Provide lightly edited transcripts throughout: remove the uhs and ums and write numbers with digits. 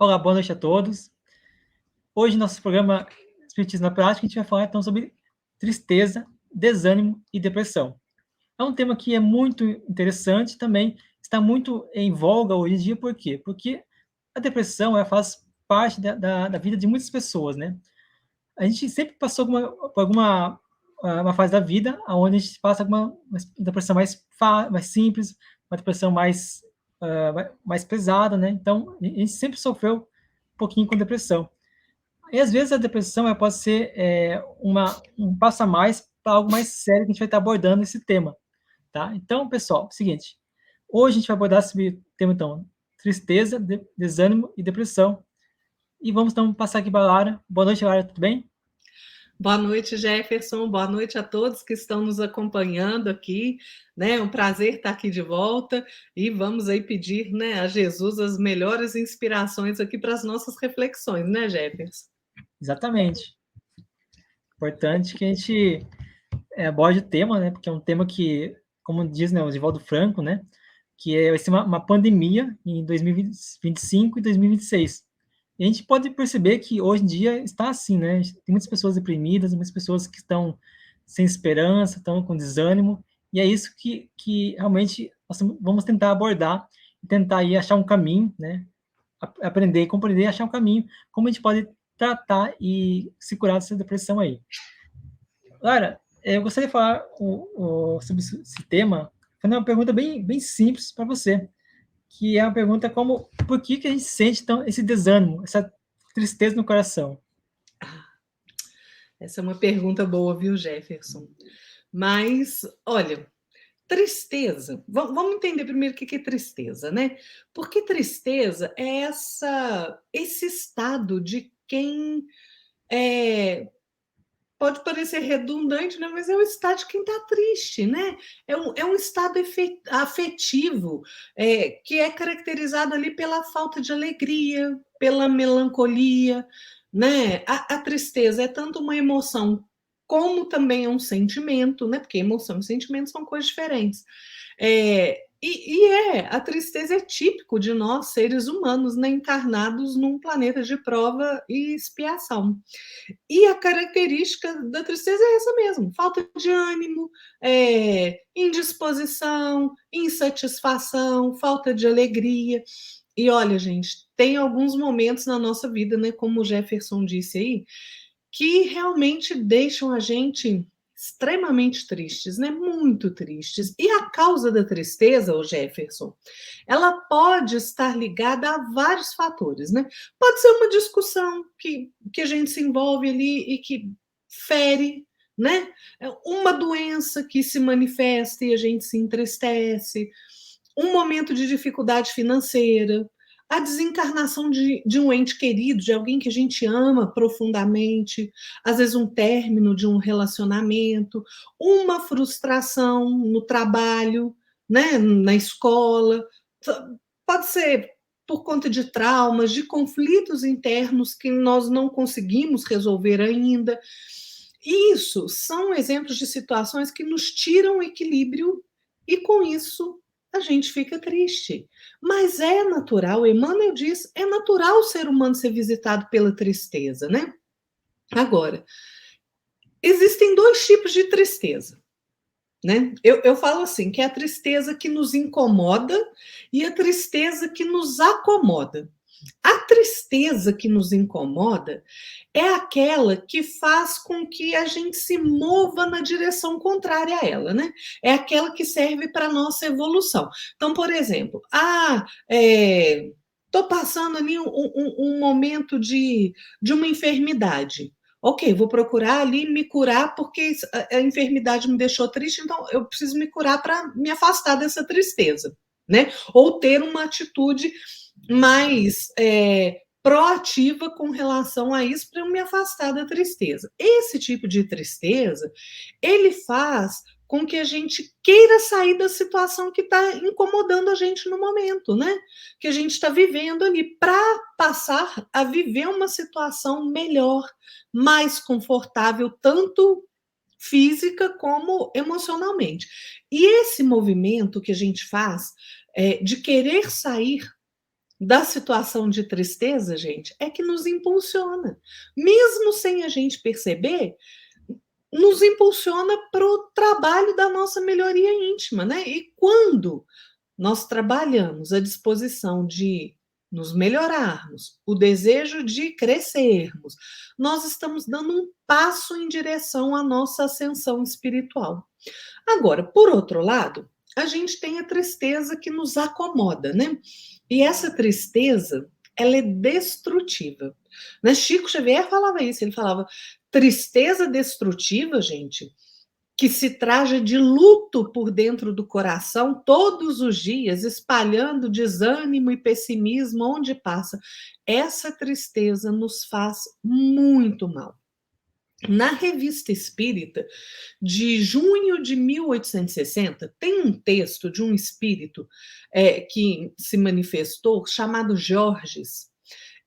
Olá, boa noite a todos. Hoje, nosso programa Espiritismo na Prática, a gente vai falar então sobre tristeza, desânimo e depressão. É um tema que é muito interessante, também está muito em voga hoje em dia, por quê? Porque a depressão ela faz parte da vida de muitas pessoas, né? A gente sempre passou por alguma uma fase da vida onde a gente passa uma depressão mais simples, uma depressão mais pesada, né? Então, a gente sempre sofreu um pouquinho com depressão. E às vezes a depressão ela pode ser um passo a mais para algo mais sério que a gente vai estar abordando esse tema, tá? Então, pessoal, é o seguinte, hoje a gente vai abordar sobre o tema, então, tristeza, desânimo e depressão. E vamos então passar aqui para a Lara. Boa noite, Lara, tudo bem? Boa noite, Jefferson. Boa noite a todos que estão nos acompanhando aqui. É um prazer estar aqui de volta e vamos aí pedir, a Jesus as melhores inspirações aqui para as nossas reflexões, né, Jefferson? Exatamente. Importante que a gente aborde o tema, né? Porque é um tema que, como diz, né, o Divaldo Franco, né? Vai ser uma pandemia em 2025 e 2026. E a gente pode perceber que hoje em dia está assim, né? Tem muitas pessoas deprimidas, muitas pessoas que estão sem esperança, estão com desânimo, e é isso que realmente nós vamos tentar abordar e tentar aí achar um caminho, né? Aprender, compreender, achar um caminho, como a gente pode tratar e se curar dessa depressão aí. Lara, eu gostaria de falar sobre esse tema, fazendo uma pergunta bem simples para você, que é uma pergunta como, por que a gente sente então, esse desânimo, essa tristeza no coração? Essa é uma pergunta boa, viu, Jefferson? Mas, olha, tristeza. Vamos entender primeiro o que é tristeza, né? Porque tristeza é esse estado de quem pode parecer redundante, né? Mas é o estado de quem está triste, né? É um estado afetivo que é caracterizado ali pela falta de alegria, pela melancolia, né? A tristeza é tanto uma emoção como também é um sentimento, né? Porque emoção e sentimento são coisas diferentes. A tristeza é típico de nós, seres humanos, né, encarnados num planeta de prova e expiação. E a característica da tristeza é essa mesmo: falta de ânimo, indisposição, insatisfação, falta de alegria. E olha, gente, tem alguns momentos na nossa vida, né, como o Jefferson disse aí, que realmente deixam a gente extremamente tristes, né? Muito tristes. E a causa da tristeza, o Jefferson, ela pode estar ligada a vários fatores, né? Pode ser uma discussão que a gente se envolve ali e que fere, né? Uma doença que se manifesta e a gente se entristece, um momento de dificuldade financeira, a desencarnação de um ente querido, de alguém que a gente ama profundamente, às vezes um término de um relacionamento, uma frustração no trabalho, né, na escola, pode ser por conta de traumas, de conflitos internos que nós não conseguimos resolver ainda. Isso são exemplos de situações que nos tiram o equilíbrio e, com isso, a gente fica triste. Mas é natural, Emmanuel diz, é natural o ser humano ser visitado pela tristeza, né? Agora, existem dois tipos de tristeza, né? Eu falo assim, que é a tristeza que nos incomoda e a tristeza que nos acomoda. A tristeza que nos incomoda é aquela que faz com que a gente se mova na direção contrária a ela, né? É aquela que serve para a nossa evolução. Então, por exemplo, estou passando ali um momento de uma enfermidade. Ok, vou procurar ali me curar porque a enfermidade me deixou triste, então eu preciso me curar para me afastar dessa tristeza, né? Ou ter uma atitude mais proativa com relação a isso para eu me afastar da tristeza. Esse tipo de tristeza, ele faz com que a gente queira sair da situação que está incomodando a gente no momento, né? Que a gente está vivendo ali, para passar a viver uma situação melhor, mais confortável, tanto física como emocionalmente. E esse movimento que a gente faz de querer sair da situação de tristeza, gente, é que nos impulsiona. Mesmo sem a gente perceber, nos impulsiona para o trabalho da nossa melhoria íntima, né? E quando nós trabalhamos a disposição de nos melhorarmos, o desejo de crescermos, nós estamos dando um passo em direção à nossa ascensão espiritual. Agora, por outro lado, a gente tem a tristeza que nos acomoda, né? E essa tristeza, ela é destrutiva. Né? Chico Xavier falava isso, ele falava tristeza destrutiva, gente, que se traja de luto por dentro do coração todos os dias, espalhando desânimo e pessimismo onde passa. Essa tristeza nos faz muito mal. Na Revista Espírita, de junho de 1860, tem um texto de um espírito que se manifestou, chamado Georges,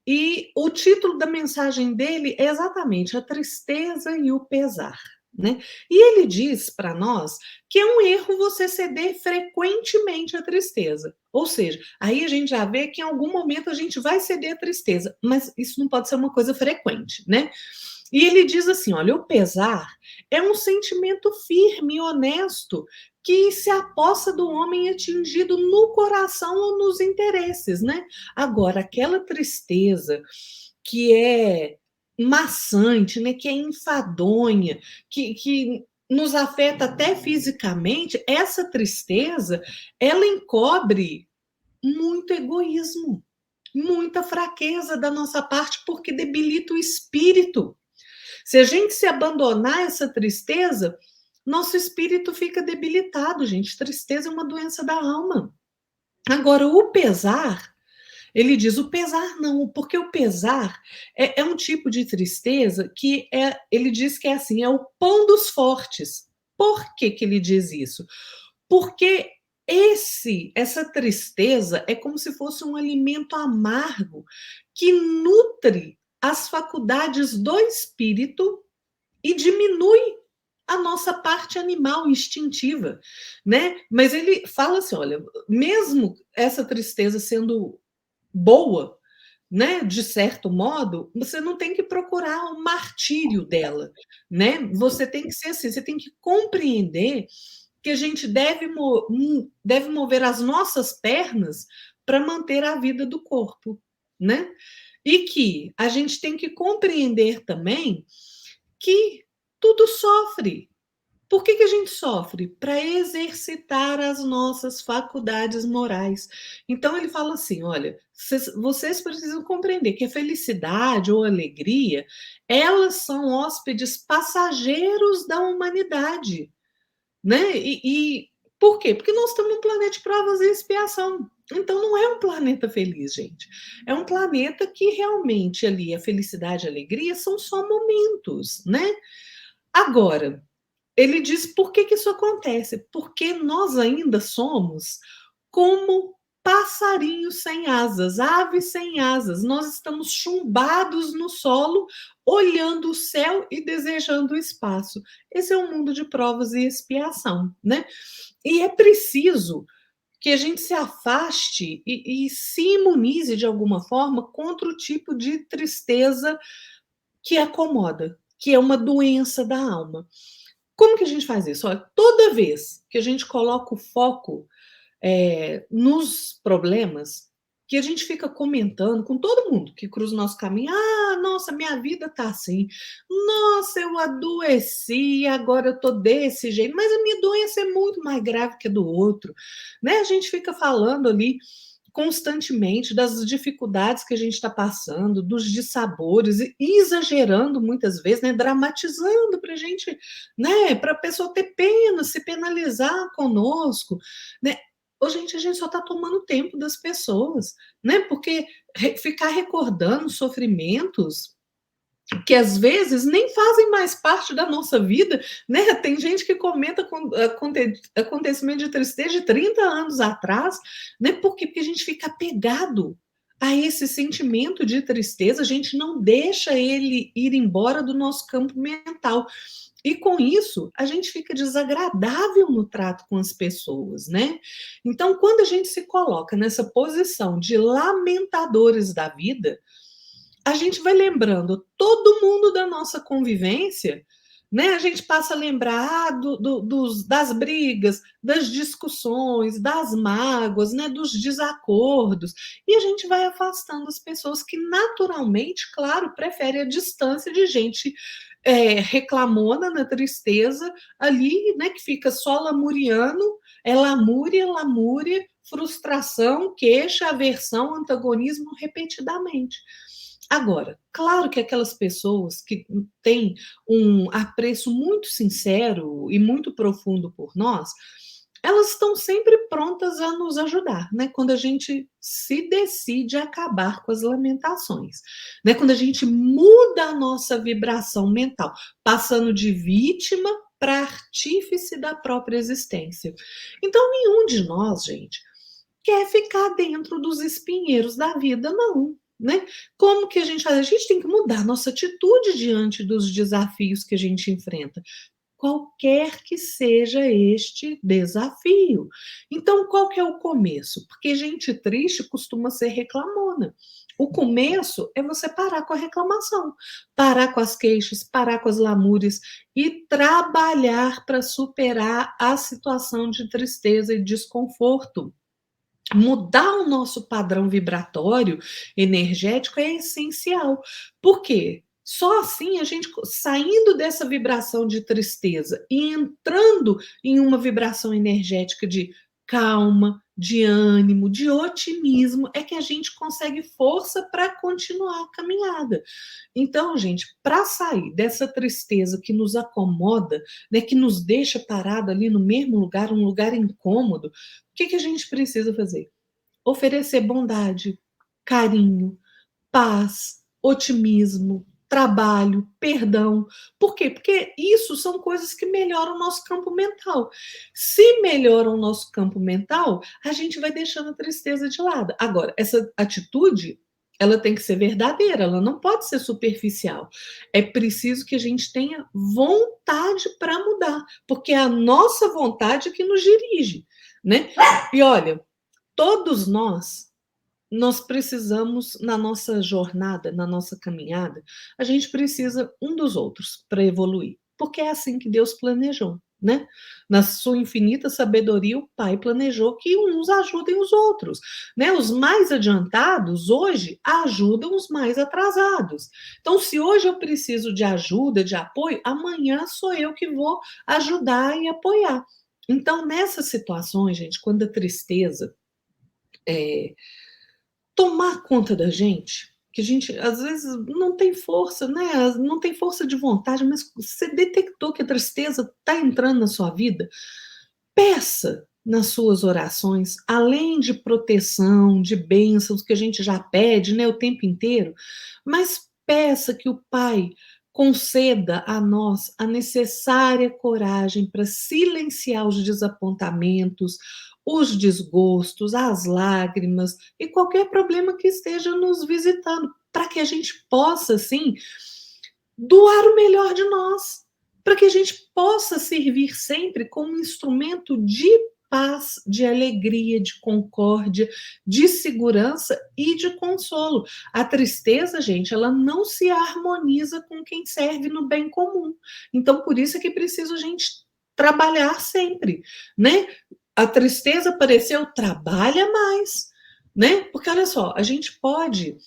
e o título da mensagem dele é exatamente A Tristeza e o Pesar. Né? E ele diz para nós que é um erro você ceder frequentemente à tristeza. Ou seja, aí a gente já vê que em algum momento a gente vai ceder à tristeza, mas isso não pode ser uma coisa frequente, né? E ele diz assim: olha, o pesar é um sentimento firme e honesto que se apossa do homem atingido no coração ou nos interesses, né? Agora, aquela tristeza que é maçante, né, que é enfadonha, que nos afeta até fisicamente, essa tristeza, ela encobre muito egoísmo, muita fraqueza da nossa parte, porque debilita o espírito. Se a gente se abandonar essa tristeza, nosso espírito fica debilitado, gente. Tristeza é uma doença da alma. Agora, o pesar, ele diz o pesar não, porque o pesar é um tipo de tristeza que ele diz que é assim, é o pão dos fortes. Por que ele diz isso? Porque essa tristeza é como se fosse um alimento amargo que nutre as faculdades do espírito e diminui a nossa parte animal instintiva, né? Mas ele fala assim, olha, mesmo essa tristeza sendo boa, né, de certo modo, você não tem que procurar o martírio dela, né? Você tem que ser assim, você tem que compreender que a gente deve mover as nossas pernas para manter a vida do corpo, né? E que a gente tem que compreender também que tudo sofre. Por que a gente sofre? Para exercitar as nossas faculdades morais. Então, ele fala assim: olha, vocês precisam compreender que a felicidade ou a alegria, elas são hóspedes passageiros da humanidade. Né? E por quê? Porque nós estamos num planeta de provas e expiação. Então, não é um planeta feliz, gente. É um planeta que realmente ali a felicidade e a alegria são só momentos, né? Agora, ele diz por que isso acontece? Porque nós ainda somos como passarinhos sem asas, aves sem asas. Nós estamos chumbados no solo, olhando o céu e desejando o espaço. Esse é um mundo de provas e expiação, né? E é preciso que a gente se afaste e se imunize de alguma forma contra o tipo de tristeza que acomoda, que é uma doença da alma. Como que a gente faz isso? Olha, toda vez que a gente coloca o foco nos problemas, que a gente fica comentando com todo mundo que cruza o nosso caminho, nossa, minha vida tá assim, nossa, eu adoeci, agora eu tô desse jeito, mas a minha doença é muito mais grave que a do outro, né? A gente fica falando ali constantemente das dificuldades que a gente está passando, dos dissabores, e exagerando muitas vezes, né, dramatizando para a gente, né, para a pessoa ter pena, se penalizar conosco, né? Ô, gente, a gente só está tomando tempo das pessoas, né? Porque ficar recordando sofrimentos que às vezes nem fazem mais parte da nossa vida, né? Tem gente que comenta acontecimento de tristeza de 30 anos atrás, né? Por quê? Porque a gente fica apegado a esse sentimento de tristeza, a gente não deixa ele ir embora do nosso campo mental. E com isso, a gente fica desagradável no trato com as pessoas, né? Então, quando a gente se coloca nessa posição de lamentadores da vida, a gente vai lembrando todo mundo da nossa convivência, né? A gente passa a lembrar das brigas, das discussões, das mágoas, né? Dos desacordos, e a gente vai afastando as pessoas que naturalmente, claro, preferem a distância de gente reclamona na tristeza ali, né? Que fica só lamuriando, é lamúria, lamúria, frustração, queixa, aversão, antagonismo repetidamente. Agora, claro que aquelas pessoas que têm um apreço muito sincero e muito profundo por nós, elas estão sempre prontas a nos ajudar, né? Quando a gente se decide a acabar com as lamentações, né? Quando a gente muda a nossa vibração mental, passando de vítima para artífice da própria existência. Então, nenhum de nós, gente, quer ficar dentro dos espinheiros da vida, não. Né? Como que a gente faz? A gente tem que mudar nossa atitude diante dos desafios que a gente enfrenta, qualquer que seja este desafio. Então, qual que é o começo? Porque gente triste costuma ser reclamona. O começo é você parar com a reclamação, parar com as queixas, parar com as lamúrias e trabalhar para superar a situação de tristeza e desconforto. Mudar o nosso padrão vibratório energético é essencial. Por quê? Só assim a gente saindo dessa vibração de tristeza e entrando em uma vibração energética de calma, de ânimo, de otimismo, é que a gente consegue força para continuar a caminhada. Então, gente, para sair dessa tristeza que nos acomoda, né, que nos deixa parado ali no mesmo lugar, um lugar incômodo, o que a gente precisa fazer? Oferecer bondade, carinho, paz, otimismo, trabalho, perdão. Por quê? Porque isso são coisas que melhoram o nosso campo mental. Se melhoram o nosso campo mental, a gente vai deixando a tristeza de lado. Agora, essa atitude, ela tem que ser verdadeira, ela não pode ser superficial. É preciso que a gente tenha vontade para mudar, porque é a nossa vontade que nos dirige, né? E olha, todos nós precisamos, na nossa jornada, na nossa caminhada, a gente precisa um dos outros para evoluir, porque é assim que Deus planejou, né? Na sua infinita sabedoria, o Pai planejou que uns ajudem os outros, né? Os mais adiantados hoje ajudam os mais atrasados. Então, se hoje eu preciso de ajuda, de apoio, amanhã sou eu que vou ajudar e apoiar. Então, nessas situações, gente, quando a tristeza tomar conta da gente, que a gente às vezes não tem força, né? Não tem força de vontade, mas você detectou que a tristeza está entrando na sua vida, peça nas suas orações, além de proteção, de bênçãos que a gente já pede, né, o tempo inteiro, mas peça que o Pai conceda a nós a necessária coragem para silenciar os desapontamentos, os desgostos, as lágrimas e qualquer problema que esteja nos visitando, para que a gente possa, assim, doar o melhor de nós, para que a gente possa servir sempre como instrumento de paz, de alegria, de concórdia, de segurança e de consolo. A tristeza, gente, ela não se harmoniza com quem serve no bem comum. Então, por isso é que precisa a gente trabalhar sempre, né? A tristeza apareceu, trabalha mais, né? Porque olha só, a gente pode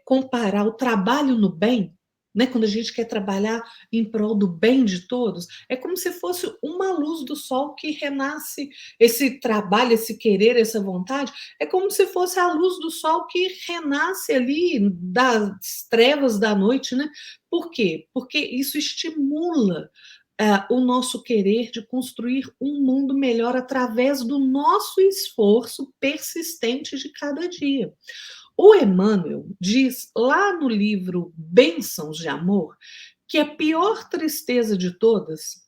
comparar o trabalho no bem, né? Quando a gente quer trabalhar em prol do bem de todos, é como se fosse uma luz do sol que renasce. Esse trabalho, esse querer, essa vontade, é como se fosse a luz do sol que renasce ali das trevas da noite, né? Por quê? Porque isso estimula o nosso querer de construir um mundo melhor através do nosso esforço persistente de cada dia. O Emmanuel diz lá no livro Bênçãos de Amor que a pior tristeza de todas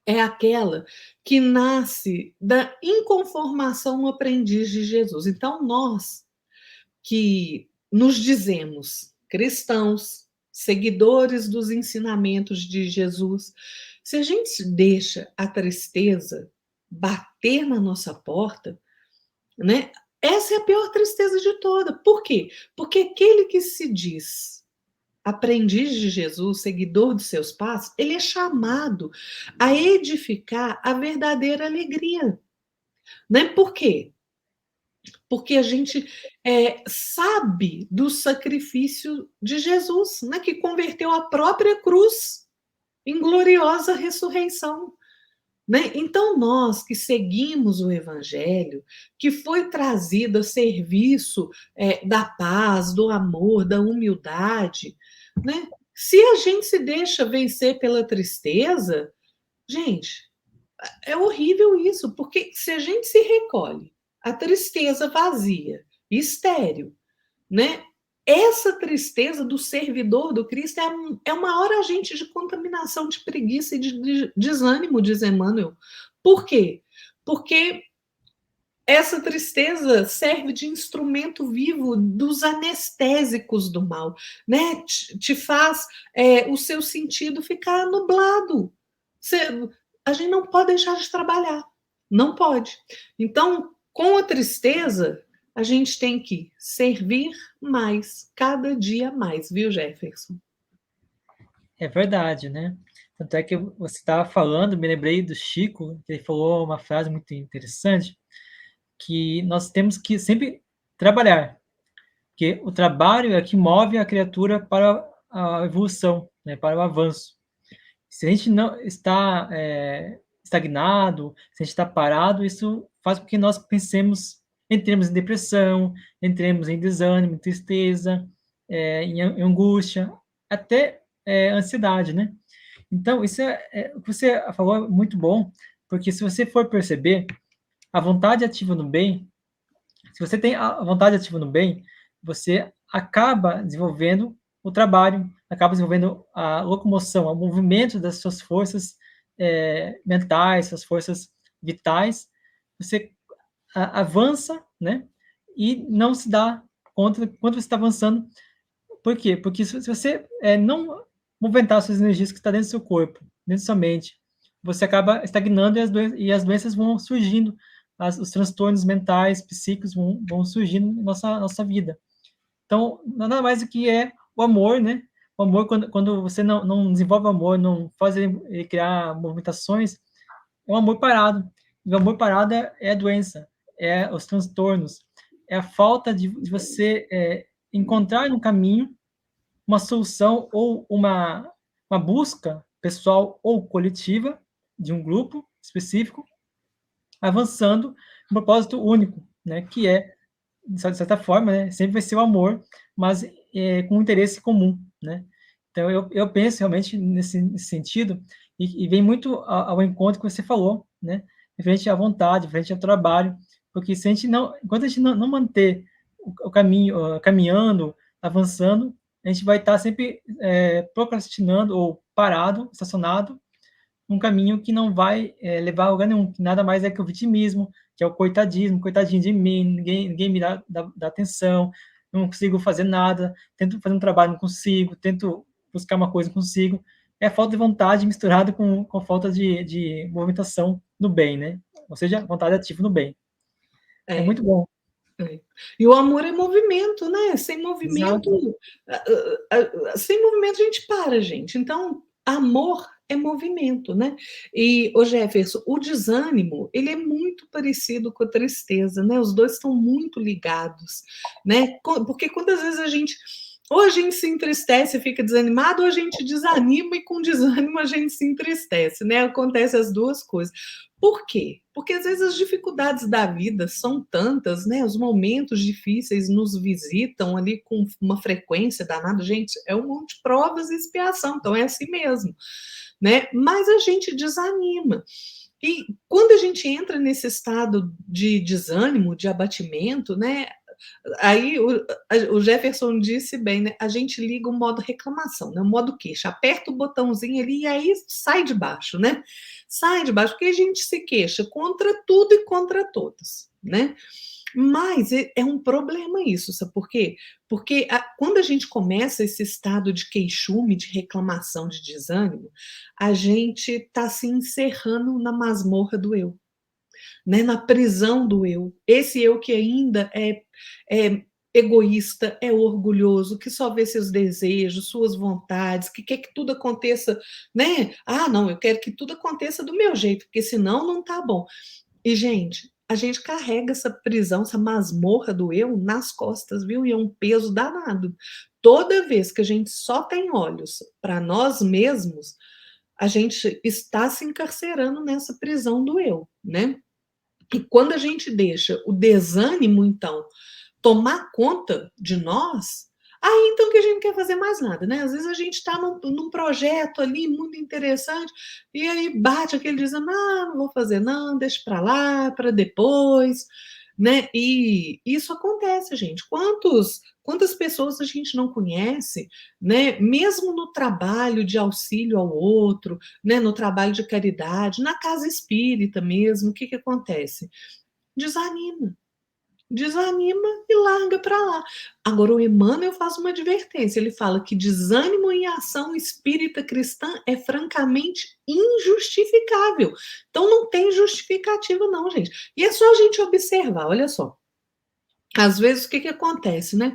é aquela que nasce da inconformação no aprendiz de Jesus. Então, nós que nos dizemos cristãos, seguidores dos ensinamentos de Jesus, se a gente deixa a tristeza bater na nossa porta, né? Essa é a pior tristeza de toda. Por quê? Porque aquele que se diz aprendiz de Jesus, seguidor dos seus passos, ele é chamado a edificar a verdadeira alegria. Né? Por quê? Porque a gente sabe do sacrifício de Jesus, né? Que converteu a própria cruz em gloriosa ressurreição. Né? Então, nós que seguimos o Evangelho, que foi trazido a serviço da paz, do amor, da humildade, né? Se a gente se deixa vencer pela tristeza, gente, é horrível isso, porque se a gente se recolhe, a tristeza vazia, estéril, né? Essa tristeza do servidor do Cristo é o maior agente de contaminação, de preguiça e de desânimo, diz Emmanuel. Por quê? Porque essa tristeza serve de instrumento vivo dos anestésicos do mal, né? Te faz o seu sentido ficar nublado. A gente não pode deixar de trabalhar, não pode. Então, com a tristeza, a gente tem que servir mais, cada dia mais, viu, Jefferson? É verdade, né? Tanto é que você estava falando, me lembrei do Chico, que ele falou uma frase muito interessante, que nós temos que sempre trabalhar, porque o trabalho é que move a criatura para a evolução, né, para o avanço. Se a gente não está estagnado, se a gente está parado, isso faz com que nós pensemos, entremos em depressão, entremos em desânimo, em tristeza, em angústia, até ansiedade, né? Então, isso o que você falou é muito bom, porque se você for perceber, a vontade ativa no bem, se você tem a vontade ativa no bem, você acaba desenvolvendo o trabalho, acaba desenvolvendo a locomoção, o movimento das suas forças mentais, suas forças vitais. Você avança, né? E não se dá conta quando você está avançando. Por quê? Porque se você não movimentar suas energias que estão dentro do seu corpo, dentro da sua mente, você acaba estagnando e as doenças vão surgindo, os transtornos mentais, psíquicos vão surgindo na nossa vida. Então, nada mais do que é o amor, né? O amor, quando você não desenvolve o amor, não faz ele criar movimentações, é um amor parado. E o amor parado é a doença, é os transtornos, é a falta de você encontrar no caminho uma solução ou uma busca pessoal ou coletiva de um grupo específico, avançando um propósito único, né? Que é, de certa forma, né, sempre vai ser o amor, mas com um interesse comum, né? Então, eu penso realmente nesse sentido, e vem muito ao encontro que você falou, né? Referente à vontade, referente ao trabalho, porque se a gente não, enquanto a gente não manter o caminho, caminhando, avançando, a gente vai estar sempre procrastinando ou parado, estacionado, um caminho que não vai levar a lugar nenhum, que nada mais é que o vitimismo, que é o coitadismo, coitadinho de mim, ninguém me dá atenção, não consigo fazer nada, tento fazer um trabalho, não consigo, tento buscar uma coisa, não consigo. É falta de vontade misturada com falta de movimentação no bem, né? Ou seja, vontade ativa no bem. É É, muito bom. é. E o amor é movimento, né? Sem movimento, Exato. sem movimento a gente para, gente. Então, amor é movimento, né? E, o Jefferson, o desânimo, ele é muito parecido com a tristeza, né? Os dois estão muito ligados, né? Porque quantas vezes ou a gente se entristece e fica desanimado, ou a gente desanima e com desânimo a gente se entristece, né? Acontece as duas coisas. Por quê? Porque às vezes as dificuldades da vida são tantas, né? Os momentos difíceis nos visitam ali com uma frequência danada. Gente, é um monte de provas e expiação, então é assim mesmo, né? Mas a gente desanima. E quando a gente entra nesse estado de desânimo, de abatimento, né? Aí o Jefferson disse bem, né? A gente liga o modo reclamação, né? O modo queixa. Aperta o botãozinho ali e aí sai de baixo, né? Sai de baixo, porque a gente se queixa contra tudo e contra todos, né? Mas é um problema isso, sabe por quê? Porque quando a gente começa esse estado de queixume, de reclamação, de desânimo, a gente está se encerrando na masmorra do eu, né? Na prisão do eu. Esse eu que ainda é egoísta, é orgulhoso, que só vê seus desejos, suas vontades, que quer que tudo aconteça, né? Ah, não, eu quero que tudo aconteça do meu jeito, porque senão não tá bom. E, gente, a gente carrega essa prisão, essa masmorra do eu nas costas, viu? E é um peso danado. Toda vez que a gente só tem olhos para nós mesmos, a gente está se encarcerando nessa prisão do eu, né? E quando a gente deixa o desânimo, então, tomar conta de nós, aí então que a gente não quer fazer mais nada, né? Às vezes a gente está num projeto ali muito interessante e aí bate aquele dizendo, ah, não vou fazer não, deixa para lá, para depois, né? E isso acontece, gente. Quantas pessoas a gente não conhece, né? Mesmo no trabalho de auxílio ao outro, né? No trabalho de caridade, na casa espírita mesmo, o que que acontece? Desanima. Desanima e larga para lá. Agora, o Emmanuel faz uma advertência. Ele fala que desânimo em ação espírita cristã é francamente injustificável. Então, não tem justificativa, não, gente. E é só a gente observar, olha só. Às vezes, o que, que acontece, né?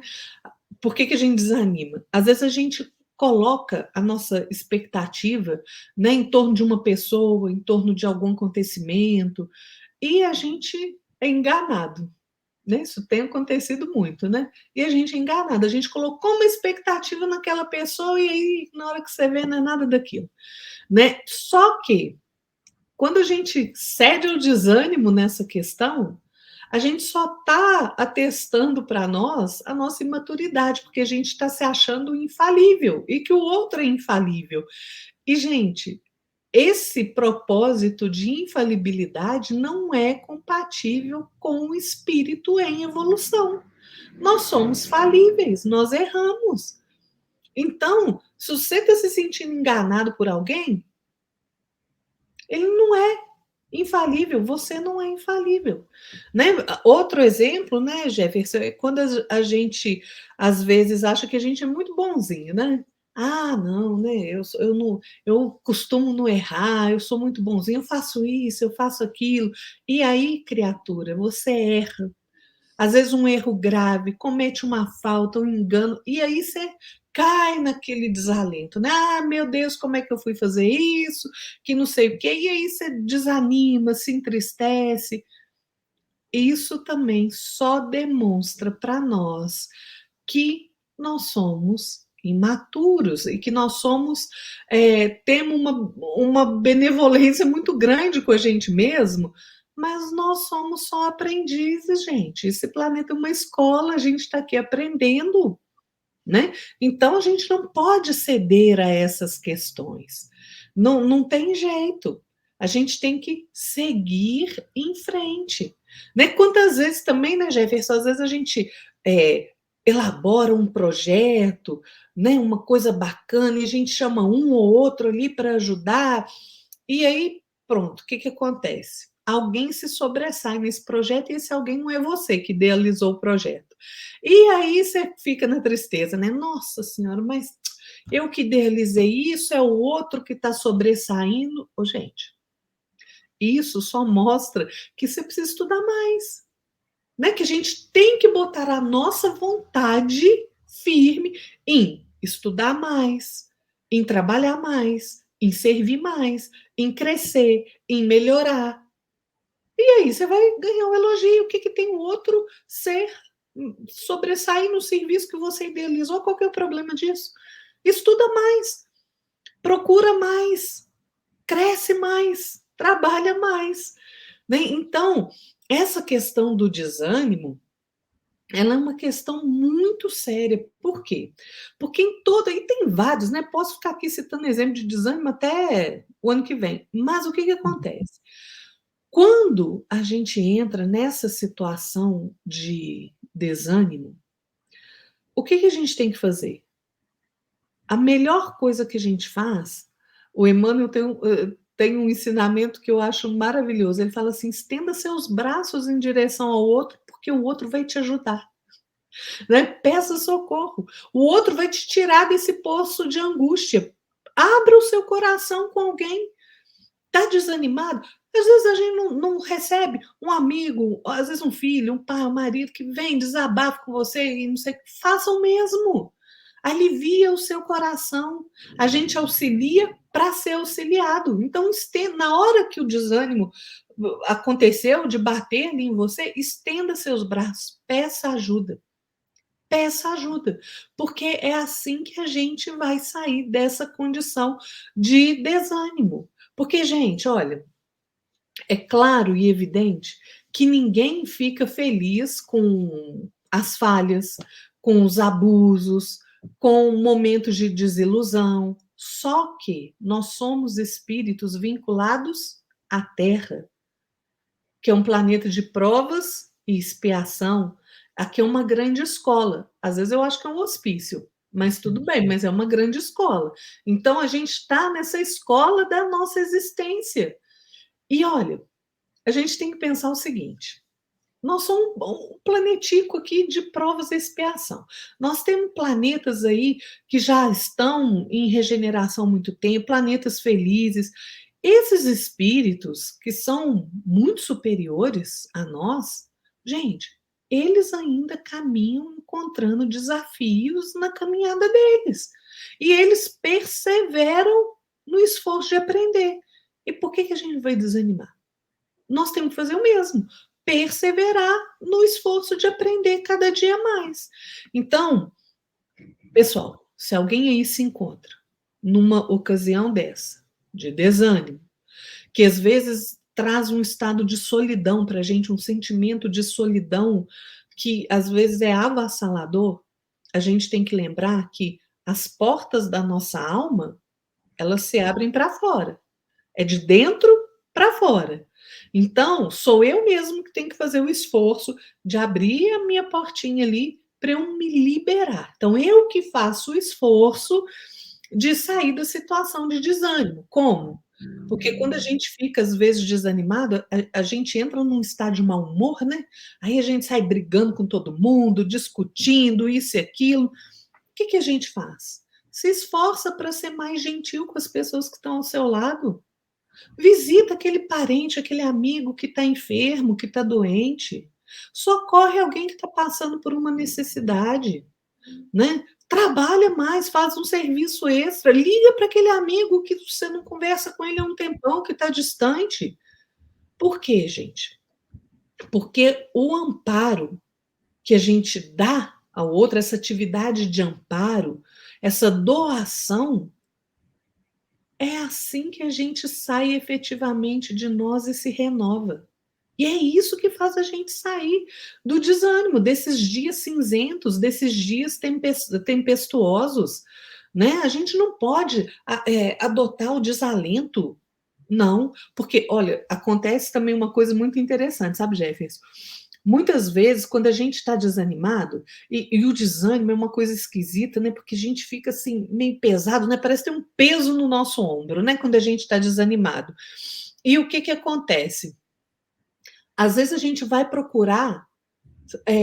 Por que, que a gente desanima? Às vezes, a gente coloca a nossa expectativa, né, em torno de uma pessoa, em torno de algum acontecimento, e a gente é enganado, né? Isso tem acontecido muito, né? E a gente é enganado, a gente colocou uma expectativa naquela pessoa e aí, na hora que você vê, não é nada daquilo, né? Só que, quando a gente cede ao desânimo nessa questão, a gente só está atestando para nós a nossa imaturidade, porque a gente está se achando infalível e que o outro é infalível. E, gente, esse propósito de infalibilidade não é compatível com o espírito em evolução. Nós somos falíveis, nós erramos. Então, se você está se sentindo enganado por alguém, ele não é infalível, você não é infalível. Né? Outro exemplo, né, Jefferson, é quando a gente às vezes acha que a gente é muito bonzinho, né? Ah, não, né? Eu não, eu costumo não errar, eu sou muito bonzinho, eu faço isso, eu faço aquilo. E aí, criatura, você erra, às vezes um erro grave, comete uma falta, um engano, e aí você cai naquele desalento, né? Ah, meu Deus, como é que eu fui fazer isso? Que não sei o quê. E aí você desanima, se entristece. Isso também só demonstra para nós que nós somos imaturos e que nós somos temos uma benevolência muito grande com a gente mesmo, mas nós somos só aprendizes, gente. Esse planeta é uma escola, a gente está aqui aprendendo, né? Então a gente não pode ceder a essas questões. Não, não tem jeito. A gente tem que seguir em frente. Né? Quantas vezes também, né, Jefferson? Às vezes a gente elabora um projeto, né, uma coisa bacana, e a gente chama um ou outro ali para ajudar, e aí, pronto, o que, que acontece? Alguém se sobressai nesse projeto e esse alguém não é você que idealizou o projeto. E aí você fica na tristeza, né? Nossa Senhora, mas eu que idealizei isso, é o outro que está sobressaindo. Ô, gente, isso só mostra que você precisa estudar mais, né? Que a gente tem que botar a nossa vontade firme em estudar mais, em trabalhar mais, em servir mais, em crescer, em melhorar. E aí você vai ganhar um elogio. O que, que tem o outro ser sobressair no serviço que você idealizou? Qual que é o problema disso? Estuda mais, procura mais, cresce mais, trabalha mais. Né? Então, essa questão do desânimo, ela é uma questão muito séria. Por quê? Porque em toda, e tem vários, né? Posso ficar aqui citando exemplo de desânimo até o ano que vem. Mas o que, que acontece? Quando a gente entra nessa situação de desânimo, o que, que a gente tem que fazer? A melhor coisa que a gente faz, o Emmanuel tem um ensinamento que eu acho maravilhoso. Ele fala assim: estenda seus braços em direção ao outro, porque o outro vai te ajudar. Né? Peça socorro. O outro vai te tirar desse poço de angústia. Abra o seu coração com alguém. Está desanimado? Às vezes a gente não recebe um amigo, às vezes um filho, um pai, um marido que vem, desabafa com você e não sei o que. Faça o mesmo. Alivia o seu coração. A gente auxilia para ser auxiliado. Então, na hora que o desânimo aconteceu, de bater em você, estenda seus braços, peça ajuda. Peça ajuda, porque é assim que a gente vai sair dessa condição de desânimo. Porque, gente, olha, é claro e evidente que ninguém fica feliz com as falhas, com os abusos, com momentos de desilusão. Só que nós somos espíritos vinculados à Terra, que é um planeta de provas e expiação. Aqui é uma grande escola. Às vezes eu acho que é um hospício, mas tudo bem, mas é uma grande escola. Então a gente está nessa escola da nossa existência. E olha, a gente tem que pensar o seguinte: nós somos um planetico aqui de provas e expiação. Nós temos planetas aí que já estão em regeneração há muito tempo, planetas felizes. Esses espíritos que são muito superiores a nós, gente, eles ainda caminham encontrando desafios na caminhada deles. E eles perseveram no esforço de aprender. E por que a gente vai desanimar? Nós temos que fazer o mesmo, perseverar no esforço de aprender cada dia mais. Então, pessoal, se alguém aí se encontra numa ocasião dessa, de desânimo, que às vezes traz um estado de solidão para a gente, um sentimento de solidão que às vezes é avassalador, a gente tem que lembrar que as portas da nossa alma, elas se abrem para fora. É de dentro para fora. Então, sou eu mesmo que tenho que fazer o esforço de abrir a minha portinha ali para eu me liberar. Então, eu que faço o esforço de sair da situação de desânimo. Como? Porque quando a gente fica, às vezes, desanimado, a gente entra num estado de mau humor, né? Aí a gente sai brigando com todo mundo, discutindo isso e aquilo. O que a gente faz? Se esforça para ser mais gentil com as pessoas que estão ao seu lado. Visita aquele parente, aquele amigo que está enfermo, que está doente. Socorre alguém que está passando por uma necessidade, né? Trabalha mais, faz um serviço extra, liga para aquele amigo que você não conversa com ele há um tempão, que está distante. Por quê, gente? Porque o amparo que a gente dá ao outro, essa atividade de amparo, essa doação, é assim que a gente sai efetivamente de nós e se renova. E é isso que faz a gente sair do desânimo, desses dias cinzentos, desses dias tempestuosos. Né? A gente não pode adotar o desalento, não, porque, olha, acontece também uma coisa muito interessante, sabe, Jefferson? Muitas vezes, quando a gente está desanimado, e o desânimo é uma coisa esquisita, né? Porque a gente fica assim, meio pesado, né? Parece ter um peso no nosso ombro, né? Quando a gente está desanimado. E o que acontece? Às vezes a gente vai procurar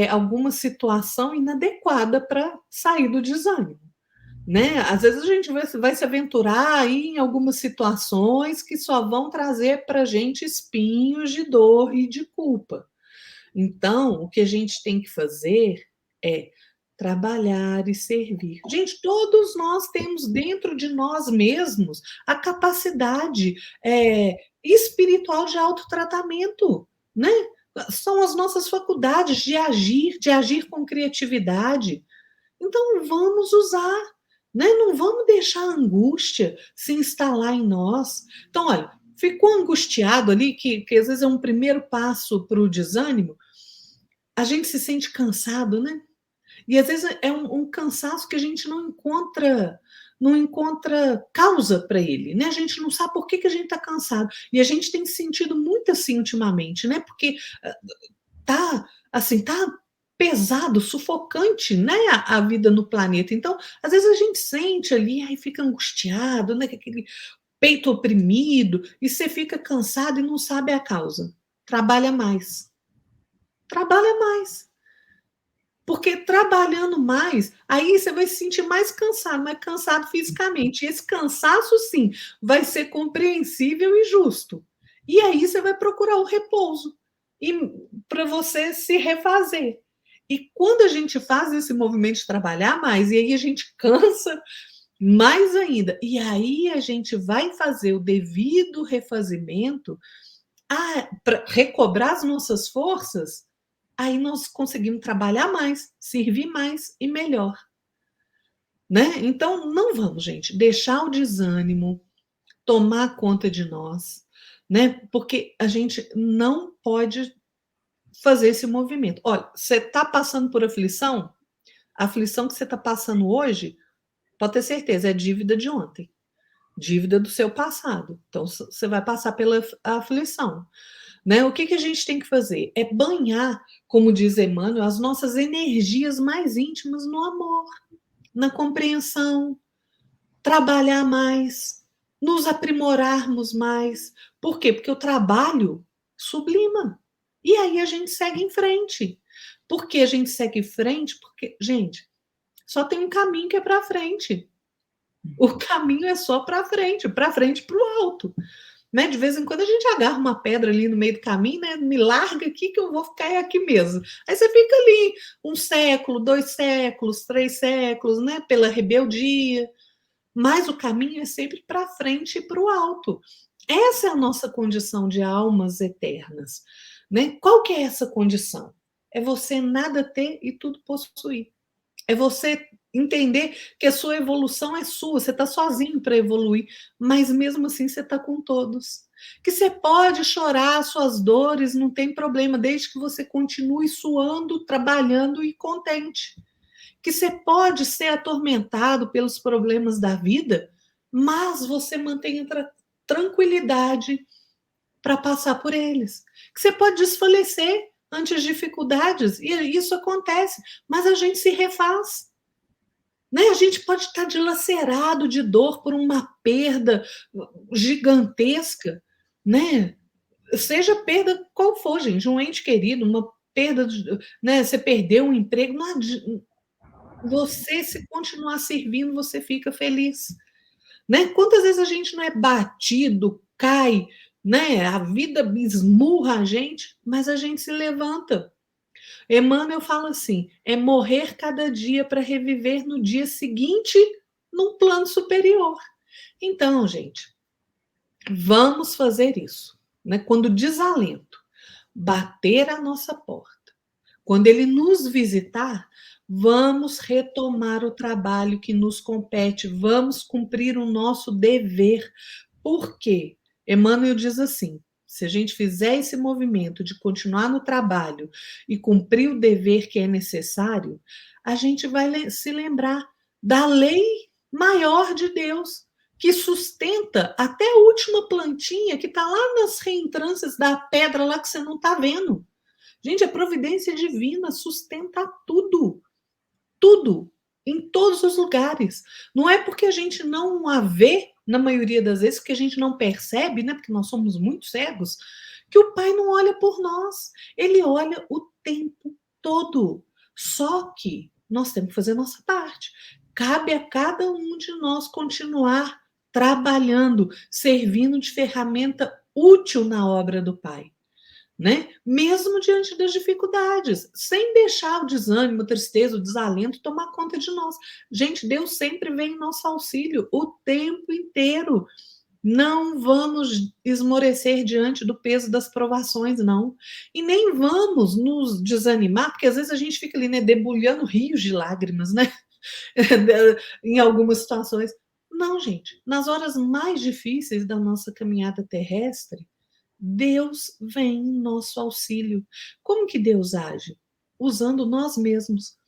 alguma situação inadequada para sair do desânimo. Né? Às vezes a gente vai se aventurar aí em algumas situações que só vão trazer para a gente espinhos de dor e de culpa. Então, o que a gente tem que fazer é trabalhar e servir. Gente, todos nós temos dentro de nós mesmos a capacidade espiritual de autotratamento, né? São as nossas faculdades de agir com criatividade. Então, vamos usar, né? Não vamos deixar a angústia se instalar em nós. Então, olha, ficou angustiado ali, que às vezes é um primeiro passo para o desânimo, a gente se sente cansado, né? E às vezes é um cansaço que a gente não encontra causa para ele, né? A gente não sabe por que a gente está cansado. E a gente tem sentido muito assim ultimamente, né? Porque tá assim, tá pesado, sufocante, né? A vida no planeta. Então, às vezes a gente sente ali, aí fica angustiado, né? Aquele peito oprimido, e você fica cansado e não sabe a causa. Trabalha mais. Trabalha mais. Porque trabalhando mais, aí você vai se sentir mais cansado fisicamente. E esse cansaço, sim, vai ser compreensível e justo. E aí você vai procurar o repouso para você se refazer. E quando a gente faz esse movimento de trabalhar mais, e aí a gente cansa mais ainda, e aí a gente vai fazer o devido refazimento para recobrar as nossas forças, aí nós conseguimos trabalhar mais, servir mais e melhor. Né? Então, não vamos, gente, deixar o desânimo tomar conta de nós, né? Porque a gente não pode fazer esse movimento. Olha, você está passando por aflição? A aflição que você está passando hoje, pode ter certeza, é dívida de ontem, dívida do seu passado. Então, você vai passar pela aflição. Né? O que a gente tem que fazer? É banhar, como diz Emmanuel, as nossas energias mais íntimas no amor, na compreensão, trabalhar mais, nos aprimorarmos mais. Por quê? Porque o trabalho sublima. E aí a gente segue em frente. Por que a gente segue em frente? Porque, gente, só tem um caminho que é para frente. O caminho é só para frente para o alto. Né? De vez em quando a gente agarra uma pedra ali no meio do caminho, né? Me larga aqui que eu vou ficar aqui mesmo. Aí você fica ali 1 século, 2 séculos, 3 séculos, né? Pela rebeldia. Mas o caminho é sempre para frente e para o alto. Essa é a nossa condição de almas eternas. Né? Qual que é essa condição? É você nada ter e tudo possuir. É você entender que a sua evolução é sua, você está sozinho para evoluir, mas mesmo assim você está com todos. Que você pode chorar suas dores, não tem problema, desde que você continue suando, trabalhando e contente. Que você pode ser atormentado pelos problemas da vida, mas você mantenha tranquilidade para passar por eles. Que você pode desfalecer ante as dificuldades, e isso acontece, mas a gente se refaz. Né? A gente pode estar dilacerado de dor por uma perda gigantesca, né? Seja perda qual for, gente, um ente querido, uma perda, né? Você perdeu um emprego, não, você se continuar servindo, você fica feliz. Né? Quantas vezes a gente não é batido, cai, né? A vida esmurra a gente, mas a gente se levanta. Emmanuel fala assim: é morrer cada dia para reviver no dia seguinte num plano superior. Então, gente, vamos fazer isso. Né? Quando o desalento bater a nossa porta, quando ele nos visitar, vamos retomar o trabalho que nos compete, vamos cumprir o nosso dever. Por quê? Emmanuel diz assim: se a gente fizer esse movimento de continuar no trabalho e cumprir o dever que é necessário, a gente vai se lembrar da lei maior de Deus, que sustenta até a última plantinha que está lá nas reentrâncias da pedra lá que você não está vendo. Gente, a providência divina sustenta tudo, tudo, em todos os lugares. Não é porque a gente não a vê, na maioria das vezes, que a gente não percebe, né? Porque nós somos muito cegos, que o Pai não olha por nós. Ele olha o tempo todo. Só que nós temos que fazer a nossa parte. Cabe a cada um de nós continuar trabalhando, servindo de ferramenta útil na obra do Pai. Né? Mesmo diante das dificuldades, sem deixar o desânimo, a tristeza, o desalento tomar conta de nós. Gente, Deus sempre vem em nosso auxílio o tempo inteiro. Não vamos esmorecer diante do peso das provações, não. E nem vamos nos desanimar, porque às vezes a gente fica ali, né, debulhando rios de lágrimas, né? Em algumas situações. Não, gente, nas horas mais difíceis da nossa caminhada terrestre, Deus vem em nosso auxílio. Como que Deus age? Usando nós mesmos,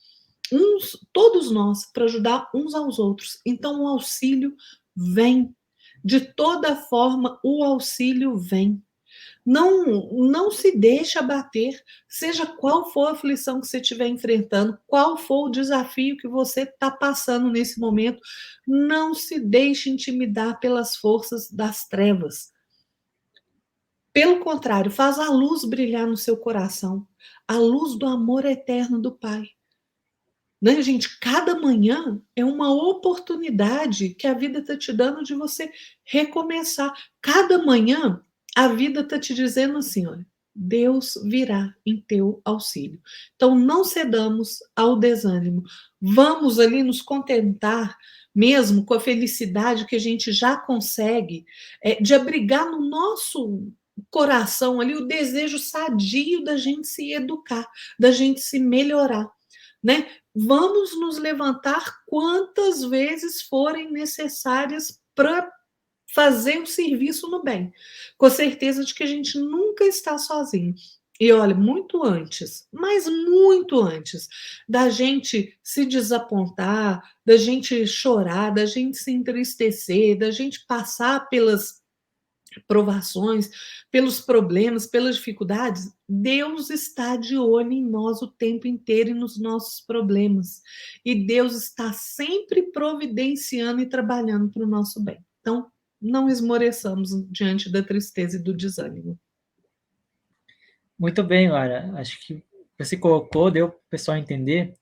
todos nós, para ajudar uns aos outros. Então o auxílio vem. De toda forma, o auxílio vem. Não se deixe abater, seja qual for a aflição que você estiver enfrentando, qual for o desafio que você está passando nesse momento, não se deixe intimidar pelas forças das trevas. Pelo contrário, faz a luz brilhar no seu coração, a luz do amor eterno do Pai. Né, gente? Cada manhã é uma oportunidade que a vida está te dando de você recomeçar. Cada manhã a vida está te dizendo assim, olha, Deus virá em teu auxílio. Então não cedamos ao desânimo. Vamos ali nos contentar mesmo com a felicidade que a gente já consegue, de abrigar no nosso coração ali o desejo sadio da gente se educar, da gente se melhorar, né? Vamos nos levantar quantas vezes forem necessárias para fazer o serviço no bem, com certeza de que a gente nunca está sozinho. E olha, muito antes, mas muito antes da gente se desapontar, da gente chorar, da gente se entristecer, da gente passar pelas provações, pelos problemas, pelas dificuldades, Deus está de olho em nós o tempo inteiro e nos nossos problemas. E Deus está sempre providenciando e trabalhando para o nosso bem. Então, não esmoreçamos diante da tristeza e do desânimo. Muito bem, Lara. Acho que você colocou, deu para o pessoal entender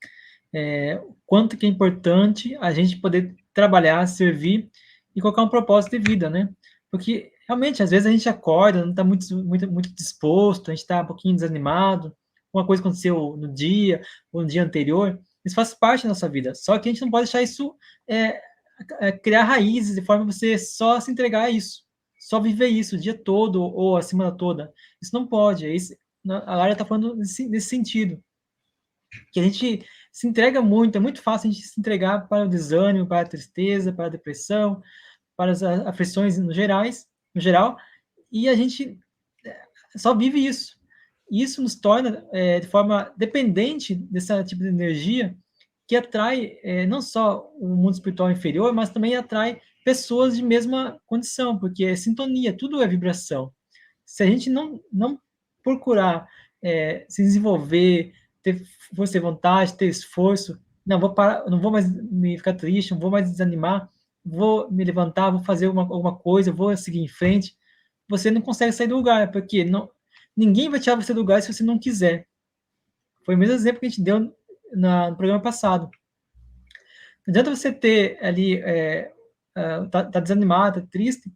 o quanto que é importante a gente poder trabalhar, servir e colocar um propósito de vida, né? Porque realmente, às vezes a gente acorda, não está muito disposto, a gente está um pouquinho desanimado, uma coisa aconteceu no dia ou no dia anterior, isso faz parte da nossa vida. Só que a gente não pode deixar isso criar raízes de forma a você só se entregar a isso, só viver isso o dia todo ou a semana toda. Isso não pode. A Lara está falando nesse sentido, que a gente se entrega muito, é muito fácil a gente se entregar para o desânimo, para a tristeza, para a depressão, para as aflições no geral, e a gente só vive isso. E isso nos torna de forma dependente desse tipo de energia que atrai não só o mundo espiritual inferior, mas também atrai pessoas de mesma condição, porque é sintonia, tudo é vibração. Se a gente não procurar se desenvolver, ter força de vontade, ter esforço, não vou parar, não vou mais me ficar triste, não vou mais desanimar, vou me levantar, vou fazer alguma coisa, vou seguir em frente, você não consegue sair do lugar, porque ninguém vai tirar você do lugar se você não quiser. Foi o mesmo exemplo que a gente deu no programa passado. Não adianta você ter ali, tá desanimado, tá triste,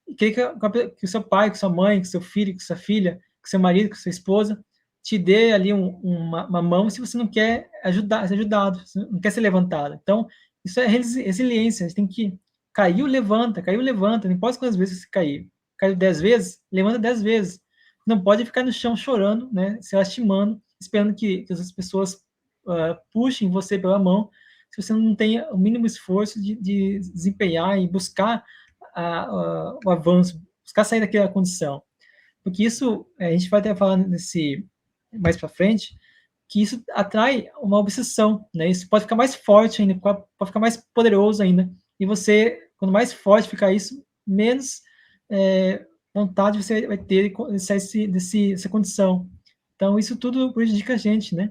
e querer que o seu pai, que sua mãe, que seu filho, que sua filha, que seu marido, que sua esposa te dê ali uma mão se você não quer ser ajudado, não quer ser levantado. Então, isso é resiliência, a gente tem que caiu, levanta, não importa quantas vezes você cair. Caiu 10 vezes, levanta 10 vezes. Não pode ficar no chão chorando, né, se lastimando, esperando que as pessoas puxem você pela mão, se você não tem o mínimo esforço de desempenhar e buscar o avanço, buscar sair daquela condição. Porque isso, a gente vai até falar mais para frente, que isso atrai uma obsessão, né? Isso pode ficar mais forte ainda, pode ficar mais poderoso ainda. E você, quando mais forte ficar isso, menos vontade você vai ter de sair dessa condição. Então, isso tudo prejudica a gente, né?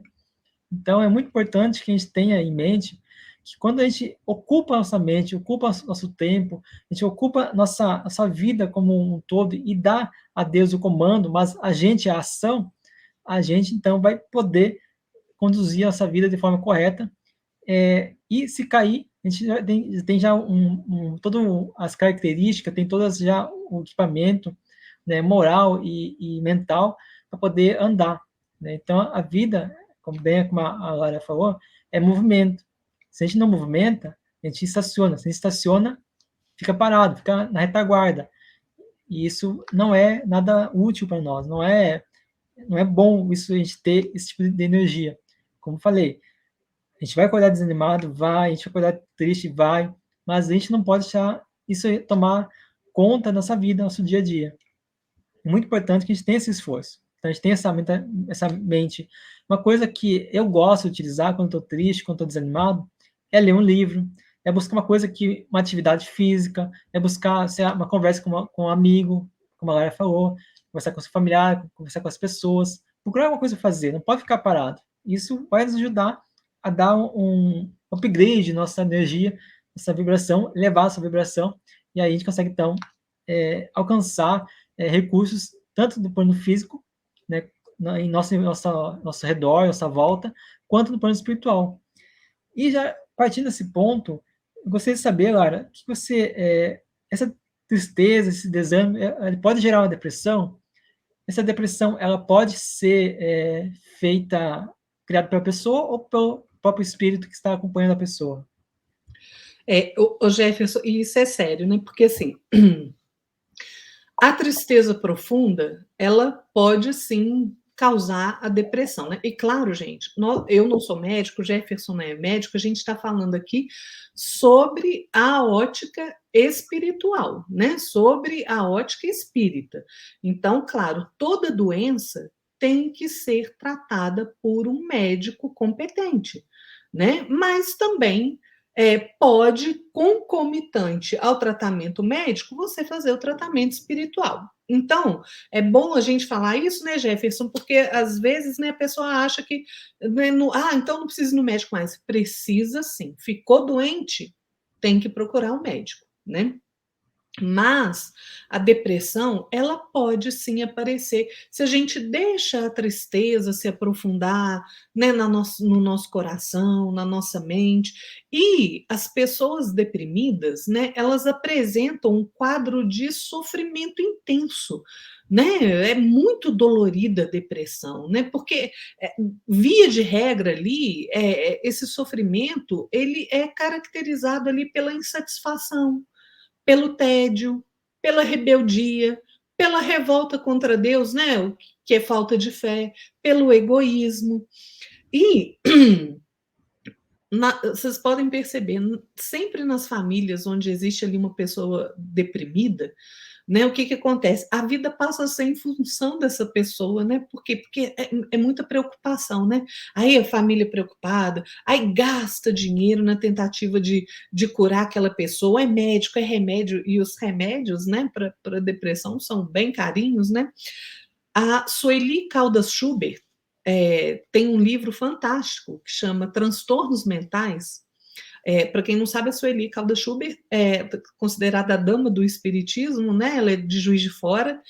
Então, é muito importante que a gente tenha em mente que quando a gente ocupa a nossa mente, ocupa nosso tempo, a gente ocupa nossa vida como um todo e dá a Deus o comando, mas a gente a ação, a gente então vai poder conduzir a nossa vida de forma correta. E se cair, a gente já tem já todas as características, tem todas já o equipamento, né, moral e mental para poder andar, né? Então, a vida, como a Lara falou, é movimento. Se a gente não movimenta, a gente estaciona. Se a gente estaciona, fica parado, fica na retaguarda. E isso não é nada útil para nós, não é bom isso a gente ter esse tipo de energia. Como falei, a gente vai acordar desanimado, vai, a gente vai acordar triste, vai, mas a gente não pode deixar isso tomar conta da nossa vida, nosso dia a dia. É muito importante que a gente tenha esse esforço. Então, a gente tem essa mente. Uma coisa que eu gosto de utilizar quando estou triste, quando estou desanimado, é ler um livro, é buscar uma atividade física, é buscar uma conversa com um amigo, como a Lara falou, conversar com seu familiar, conversar com as pessoas, procurar alguma coisa a fazer, não pode ficar parado. Isso vai nos ajudar a dar um upgrade na nossa energia, nossa vibração, elevar essa vibração, e aí a gente consegue, então, alcançar recursos, tanto do plano físico, né, em nosso redor, nossa volta, quanto no plano espiritual. E já partindo desse ponto, eu gostaria de saber, Lara, que essa tristeza, esse desânimo, ele pode gerar uma depressão? Essa depressão, ela pode ser criada pela pessoa ou pelo próprio espírito que está acompanhando a pessoa? O Jefferson, e isso é sério, né? Porque assim, a tristeza profunda, ela pode sim causar a depressão, né? E claro, gente, eu não sou médico, o Jefferson não é médico, a gente está falando aqui sobre a ótica espiritual, né? Sobre a ótica espírita. Então, claro, toda doença tem que ser tratada por um médico competente, né? Mas também pode, concomitante ao tratamento médico, você fazer o tratamento espiritual. Então, é bom a gente falar isso, né, Jefferson? Porque às vezes, né, a pessoa acha que, né, então não precisa ir no médico mais. Precisa sim. Ficou doente, tem que procurar um médico, né? Mas a depressão, ela pode sim aparecer se a gente deixa a tristeza se aprofundar, né, no nosso coração, na nossa mente. E as pessoas deprimidas, né, elas apresentam um quadro de sofrimento intenso, né? É muito dolorida a depressão, né? Porque via de regra ali, esse sofrimento ele é caracterizado ali pela insatisfação, pelo tédio, pela rebeldia, pela revolta contra Deus, né? O que é falta de fé, pelo egoísmo. E vocês podem perceber, sempre nas famílias onde existe ali uma pessoa deprimida, né, o que, que acontece? A vida passa a ser em função dessa pessoa, né? Por quê? Porque é muita preocupação, né? Aí a família preocupada, aí gasta dinheiro na tentativa de curar aquela pessoa, é médico, é remédio, e os remédios, né, para depressão são bem carinhos, né? A Sueli Caldas Schubert tem um livro fantástico que chama Transtornos Mentais. Para quem não sabe, a Sueli Caldas Schubert é considerada a dama do espiritismo, né? Ela é de Juiz de Fora,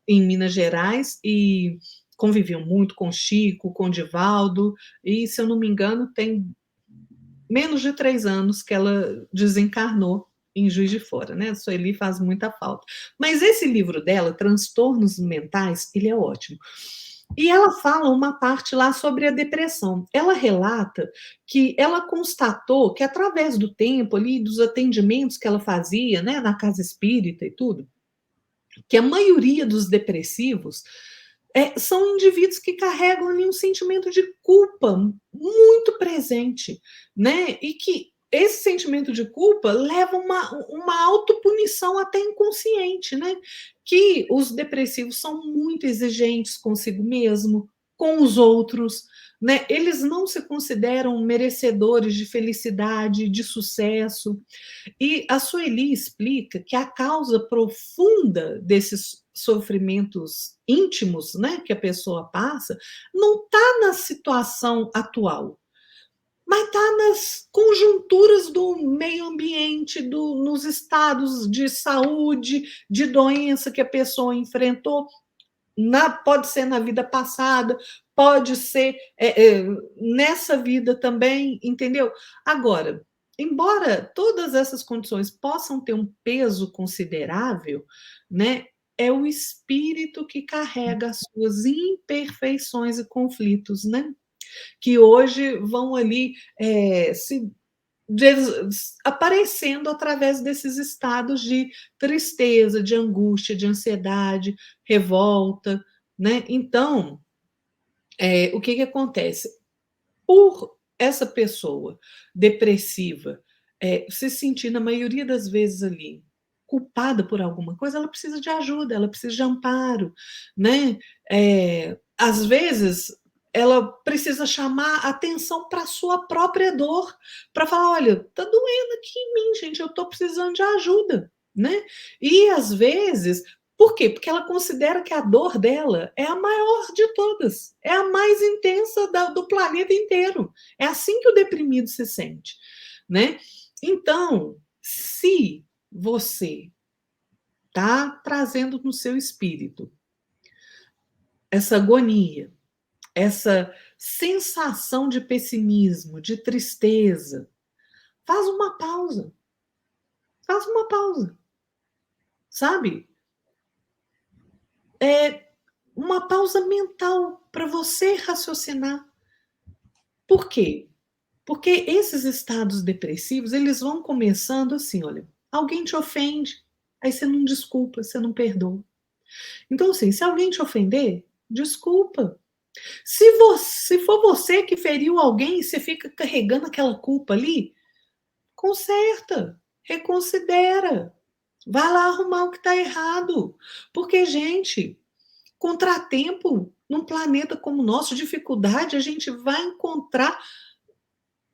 em Minas Gerais, e conviveu muito com Chico, com Divaldo, e, se eu não me engano, tem menos de 3 anos que ela desencarnou em Juiz de Fora, né? A Sueli faz muita falta. Mas esse livro dela, Transtornos Mentais, ele é ótimo. E ela fala uma parte lá sobre a depressão. Ela relata que ela constatou que, através do tempo ali, dos atendimentos que ela fazia, né, na casa espírita e tudo, que a maioria dos depressivos são indivíduos que carregam ali um sentimento de culpa muito presente, né? E que esse sentimento de culpa leva uma autopunição até inconsciente, né? Que os depressivos são muito exigentes consigo mesmo, com os outros, né? Eles não se consideram merecedores de felicidade, de sucesso. E a Sueli explica que a causa profunda desses sofrimentos íntimos, né, que a pessoa passa, não está na situação atual, mas está nas conjunturas do meio ambiente, nos estados de saúde, de doença que a pessoa enfrentou. Pode ser na vida passada, pode ser nessa vida também, entendeu? Agora, embora todas essas condições possam ter um peso considerável, né, é o espírito que carrega as suas imperfeições e conflitos, né? Que hoje vão ali se aparecendo através desses estados de tristeza, de angústia, de ansiedade, revolta, né? Então, o que acontece? Por essa pessoa depressiva se sentir, na maioria das vezes ali, culpada por alguma coisa, ela precisa de ajuda, ela precisa de amparo, né? Às vezes, ela precisa chamar atenção para a sua própria dor, para falar: olha, tá doendo aqui em mim, gente, eu estou precisando de ajuda, né? E às vezes Por quê? Porque ela considera que a dor dela é a maior de todas, é a mais intensa do planeta inteiro. É assim que o deprimido se sente, né? Então, se você está trazendo no seu espírito essa agonia, essa sensação de pessimismo, de tristeza, faz uma pausa. Faz uma pausa, sabe? Uma pausa mental para você raciocinar. Por quê? Porque esses estados depressivos, eles vão começando assim, olha, alguém te ofende, aí você não desculpa, você não perdoa. Então, assim, se alguém te ofender, desculpa. Se for você que feriu alguém e você fica carregando aquela culpa ali, conserta, reconsidera. Vai lá arrumar o que está errado. Porque, gente, contratempo num planeta como o nosso, dificuldade, a gente vai encontrar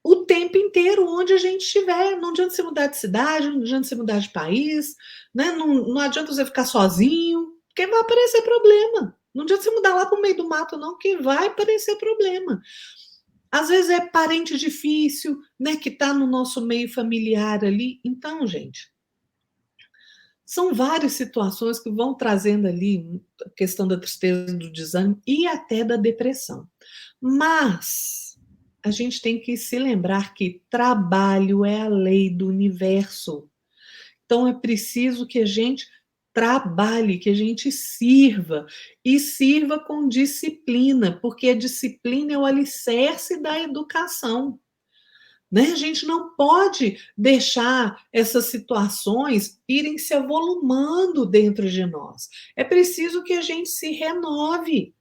o tempo inteiro onde a gente estiver. Não adianta você mudar de cidade, não adianta você mudar de país, né? Não adianta você ficar sozinho, porque vai aparecer problema. Não adianta você mudar lá para o meio do mato, não, que vai aparecer problema. Às vezes é parente difícil, né, que está no nosso meio familiar ali. Então, gente, são várias situações que vão trazendo ali a questão da tristeza, do desânimo e até da depressão. Mas a gente tem que se lembrar que trabalho é a lei do universo. Então é preciso que a gente trabalhe, que a gente sirva e sirva com disciplina, porque a disciplina é o alicerce da educação. Né? A gente não pode deixar essas situações irem se avolumando dentro de nós. É preciso que a gente se renove.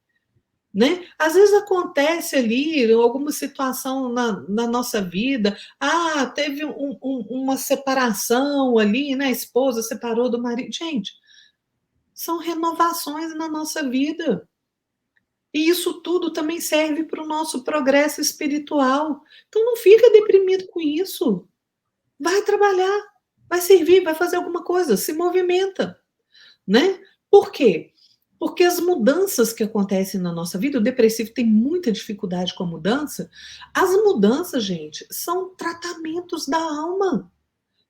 Né? Às vezes acontece ali alguma situação na nossa vida, teve uma separação ali, né? A esposa separou do marido. Gente, são renovações na nossa vida. E isso tudo também serve para o nosso progresso espiritual. Então não fica deprimido com isso. Vai trabalhar, vai servir, vai fazer alguma coisa, se movimenta, né? Por quê? Porque as mudanças que acontecem na nossa vida, o depressivo tem muita dificuldade com a mudança. As mudanças, gente, são tratamentos da alma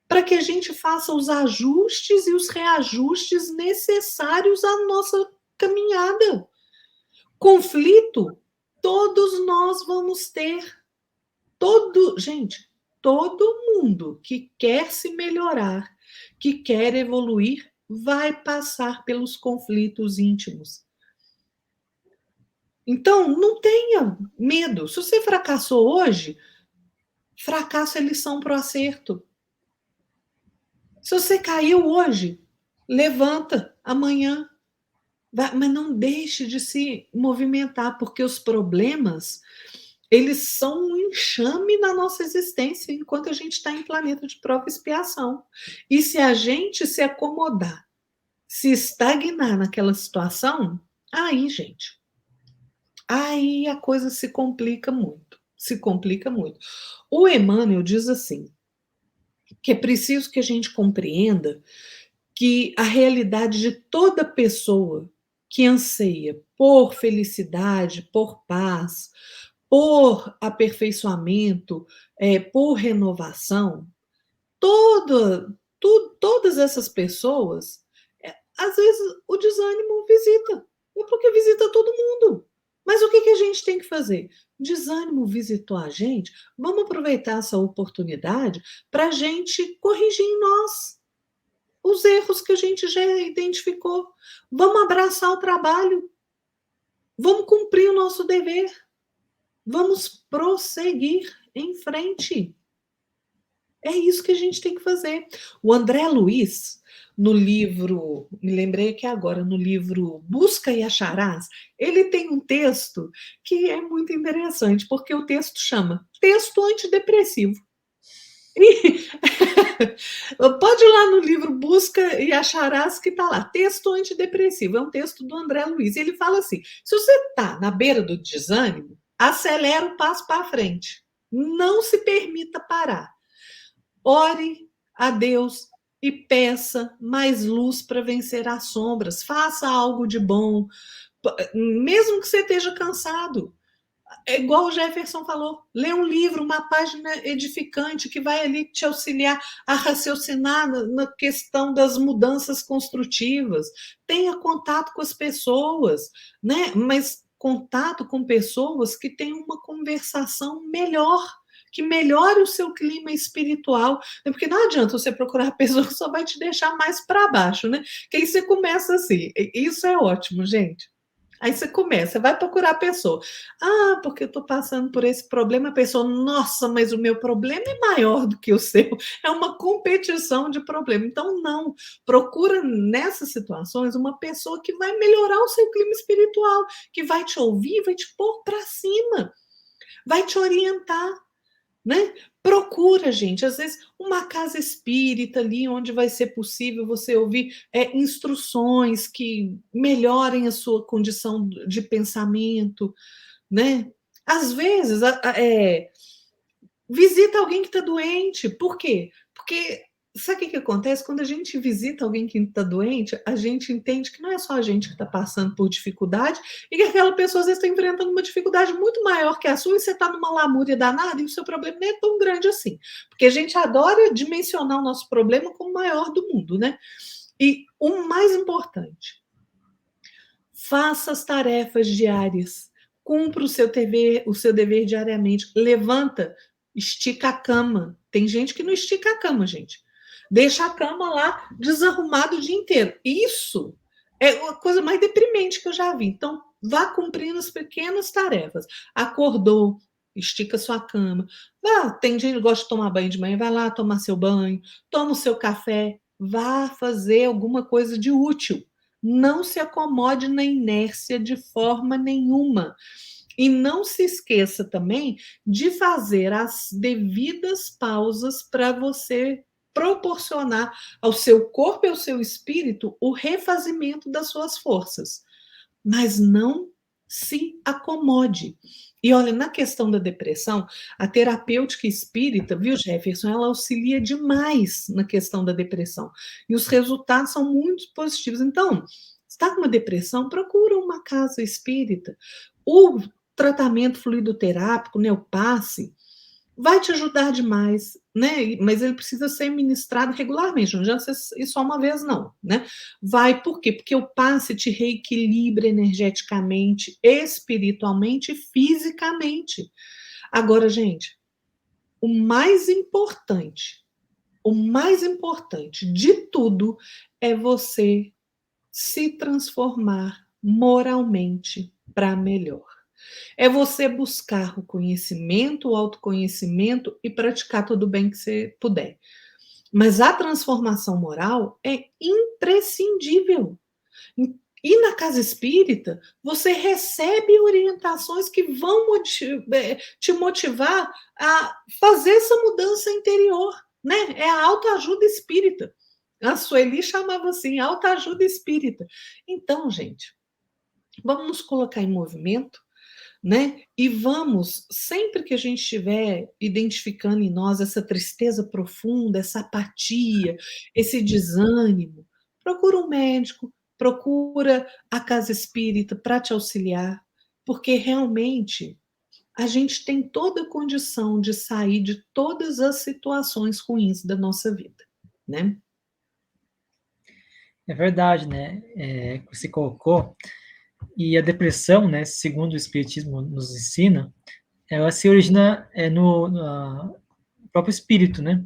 para que a gente faça os ajustes e os reajustes necessários à nossa caminhada. Conflito, todos nós vamos ter. Gente, todo mundo que quer se melhorar, que quer evoluir, vai passar pelos conflitos íntimos. Então, não tenha medo. Se você fracassou hoje, fracasso é lição para o acerto. Se você caiu hoje, levanta amanhã. Mas não deixe de se movimentar, porque os problemas, eles são um enxame na nossa existência enquanto a gente está em planeta de prova e expiação. E se a gente se acomodar, se estagnar naquela situação, aí, gente, aí a coisa se complica muito. Se complica muito. O Emmanuel diz assim, que é preciso que a gente compreenda que a realidade de toda pessoa que anseia por felicidade, por paz, por aperfeiçoamento, por renovação, todas essas pessoas, às vezes o desânimo visita, é porque visita todo mundo. Mas o que a gente tem que fazer? O desânimo visitou a gente, vamos aproveitar essa oportunidade para a gente corrigir em nós os erros que a gente já identificou. Vamos abraçar o trabalho, vamos cumprir o nosso dever, vamos prosseguir em frente. É isso que a gente tem que fazer. O André Luiz, no livro, me lembrei aqui agora, no livro Busca e Acharás, ele tem um texto que é muito interessante, porque o texto chama Texto Antidepressivo. E pode ir lá no livro Busca e Acharás, que está lá, texto antidepressivo, é um texto do André Luiz. E ele fala assim: se você está na beira do desânimo, acelera o passo para frente. Não se permita parar. Ore a Deus, e peça mais luz para vencer as sombras. Faça algo de bom, mesmo que você esteja cansado. É igual o Jefferson falou, lê um livro, uma página edificante que vai ali te auxiliar a raciocinar na questão das mudanças construtivas. Tenha contato com as pessoas, né? Mas contato com pessoas que tenham uma conversação melhor, que melhore o seu clima espiritual, porque não adianta você procurar pessoa que só vai te deixar mais para baixo, né? Que aí você começa assim, isso é ótimo, gente. Aí você começa, vai procurar a pessoa. Ah, porque eu estou passando por esse problema. A pessoa, nossa, mas o meu problema é maior do que o seu. É uma competição de problema. Então, não. Procura nessas situações uma pessoa que vai melhorar o seu clima espiritual, que vai te ouvir, vai te pôr para cima, vai te orientar, né? Procura, gente, às vezes uma casa espírita ali, onde vai ser possível você ouvir instruções que melhorem a sua condição de pensamento, né? Às vezes, visita alguém que está doente. Por quê? Porque sabe o que acontece? Quando a gente visita alguém que está doente, a gente entende que não é só a gente que está passando por dificuldade e que aquela pessoa às vezes está enfrentando uma dificuldade muito maior que a sua e você está numa lamúria danada e o seu problema não é tão grande assim. Porque a gente adora dimensionar o nosso problema como o maior do mundo, né? E o mais importante, faça as tarefas diárias, cumpra o seu dever diariamente, levanta, estica a cama. Tem gente que não estica a cama, gente. Deixa a cama lá desarrumada o dia inteiro. Isso é a coisa mais deprimente que eu já vi. Então, vá cumprindo as pequenas tarefas. Acordou, estica sua cama. Tem gente que gosta de tomar banho de manhã, vai lá tomar seu banho, toma o seu café, vá fazer alguma coisa de útil. Não se acomode na inércia de forma nenhuma. E não se esqueça também de fazer as devidas pausas para você proporcionar ao seu corpo e ao seu espírito o refazimento das suas forças. Mas não se acomode. E olha, na questão da depressão, a terapêutica espírita, viu, Jefferson, ela auxilia demais na questão da depressão. E os resultados são muito positivos. Então, está com uma depressão, procura uma casa espírita. O tratamento fluidoterápico, né, o passe, vai te ajudar demais, né? Mas ele precisa ser ministrado regularmente, não adianta ser só uma vez, não, né? Vai, por quê? Porque o passe te reequilibra energeticamente, espiritualmente e fisicamente. Agora, gente, o mais importante de tudo é você se transformar moralmente para melhor. É você buscar o conhecimento, o autoconhecimento e praticar tudo bem que você puder. Mas a transformação moral é imprescindível. E na casa espírita, você recebe orientações que vão te motivar a fazer essa mudança interior, né? É a autoajuda espírita. A Sueli chamava assim, autoajuda espírita. Então, gente, vamos nos colocar em movimento, né? E vamos, sempre que a gente estiver identificando em nós essa tristeza profunda, essa apatia, esse desânimo, procura um médico, procura a casa espírita para te auxiliar, porque realmente a gente tem toda a condição de sair de todas as situações ruins da nossa vida, né? É verdade, né? Você colocou. E a depressão, né, segundo o Espiritismo nos ensina, ela se origina no próprio espírito, né?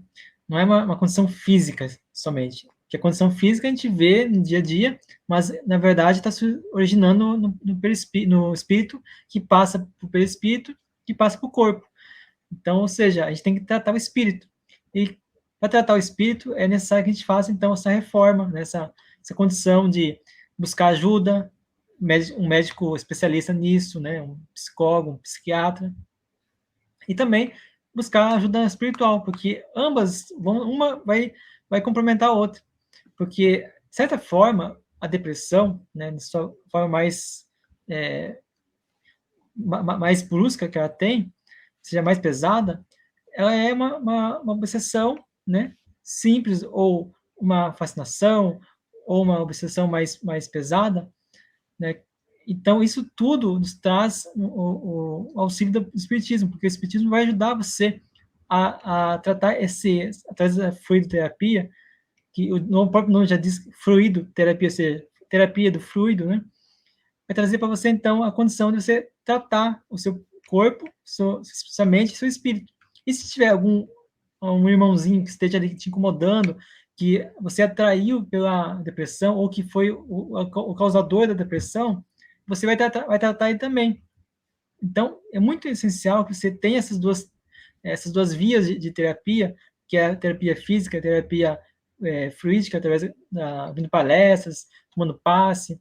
Não é uma condição física somente. Que a condição física a gente vê no dia a dia, mas na verdade está se originando no espírito, que passa para o perispírito, que passa para o corpo. Então, ou seja, a gente tem que tratar o espírito. E para tratar o espírito é necessário que a gente faça então essa reforma, né? Essa condição de buscar ajuda, um médico especialista nisso, né? Um psicólogo, um psiquiatra, e também buscar ajuda espiritual, porque ambas uma vai complementar a outra, porque de certa forma a depressão, né, de sua forma mais brusca que ela tem, seja mais pesada, ela é uma obsessão, né, simples ou uma fascinação ou uma obsessão mais pesada, né? Então, isso tudo nos traz o auxílio do Espiritismo, porque o Espiritismo vai ajudar você a tratar através da fluidoterapia, que o próprio nome já diz fluidoterapia, ou seja, terapia do fluido, né? Vai trazer para você, então, a condição de você tratar o seu corpo, sua mente e seu espírito. E se tiver um irmãozinho que esteja ali te incomodando, que você atraiu pela depressão, ou que foi o causador da depressão, você vai tratar ele também. Então, é muito essencial que você tenha essas duas vias de terapia, que é a terapia física, a terapia fluídica, através vindo palestras, tomando passe,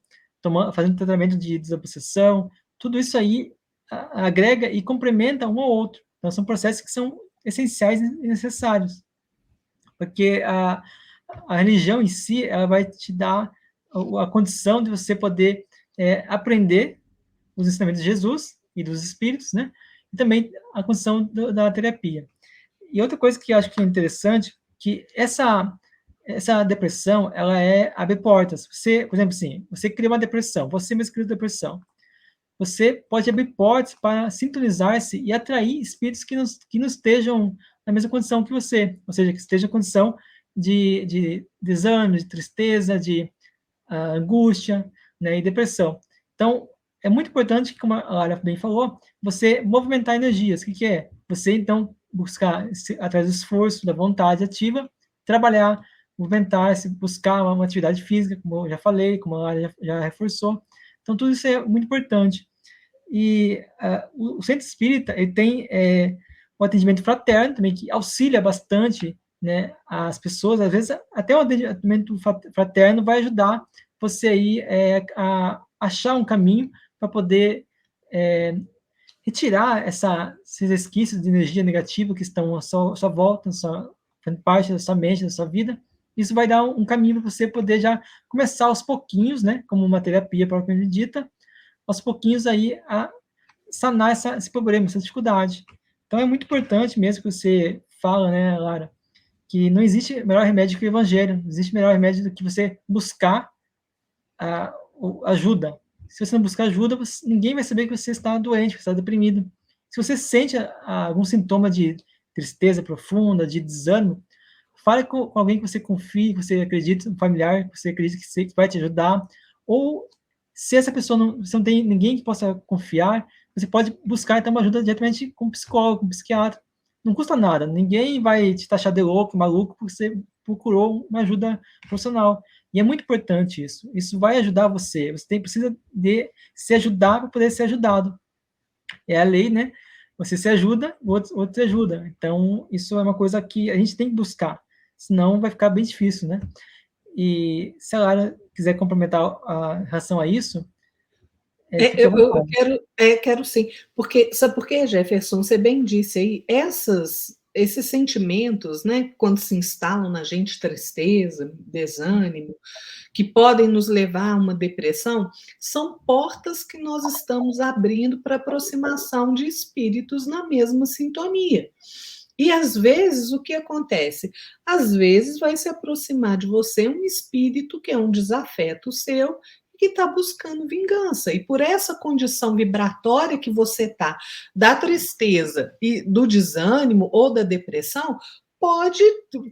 fazendo tratamento de desobsessão. Tudo isso aí agrega e complementa um ao outro. Então, são processos que são essenciais e necessários, porque a religião em si, ela vai te dar a condição de você poder aprender os ensinamentos de Jesus e dos espíritos, né? E também a condição da terapia. E outra coisa que eu acho que é interessante, que essa depressão, ela abre portas. Você, por exemplo, assim, você cria uma depressão, você mesmo cria uma depressão. Você pode abrir portas para sintonizar-se e atrair espíritos que não estejam na mesma condição que você, ou seja, que estejam em condição de desânimo, de tristeza, de angústia, né, e depressão. Então, é muito importante, como a Lara bem falou, você movimentar energias. O que é? Você, então, buscar, através do esforço, da vontade ativa, trabalhar, movimentar-se, buscar uma atividade física, como eu já falei, como a Lara já reforçou. Então, tudo isso é muito importante. E o centro espírita, ele tem um atendimento fraterno também, que auxilia bastante, né, as pessoas. Às vezes, até o atendimento fraterno vai ajudar você aí a achar um caminho para poder retirar esses resquícios de energia negativa que estão à sua volta, fazendo parte da sua mente, da sua vida. Isso vai dar um caminho para você poder já começar aos pouquinhos, né, como uma terapia propriamente dita, aos pouquinhos aí a sanar esse problema, essa dificuldade. Então é muito importante mesmo que você fala, né, Lara, que não existe melhor remédio que o evangelho, não existe melhor remédio do que você buscar ajuda. Se você não buscar ajuda, ninguém vai saber que você está doente, que você está deprimido. Se você sente algum sintoma de tristeza profunda, de desânimo, fale com alguém que você confie, que você acredita, um familiar que você acredita que vai te ajudar. Ou, se essa pessoa você não tem ninguém que possa confiar, você pode buscar então uma ajuda diretamente com um psicólogo, com um psiquiatra. Não custa nada, ninguém vai te taxar de louco, maluco, porque você procurou uma ajuda profissional. E é muito importante isso. Isso vai ajudar você. Você precisa de se ajudar para poder ser ajudado. É a lei, né? Você se ajuda, o outro te ajuda. Então, isso é uma coisa que a gente tem que buscar. Senão vai ficar bem difícil, né? E se a Lara quiser complementar a relação a isso, fique à Eu vontade. quero sim, porque sabe por quê, Jefferson? Você bem disse aí, esses sentimentos, né, quando se instalam na gente, tristeza, desânimo, que podem nos levar a uma depressão, são portas que nós estamos abrindo para aproximação de espíritos na mesma sintonia. E às vezes o que acontece? Às vezes vai se aproximar de você um espírito que é um desafeto seu que está buscando vingança. E por essa condição vibratória que você está, da tristeza e do desânimo ou da depressão, pode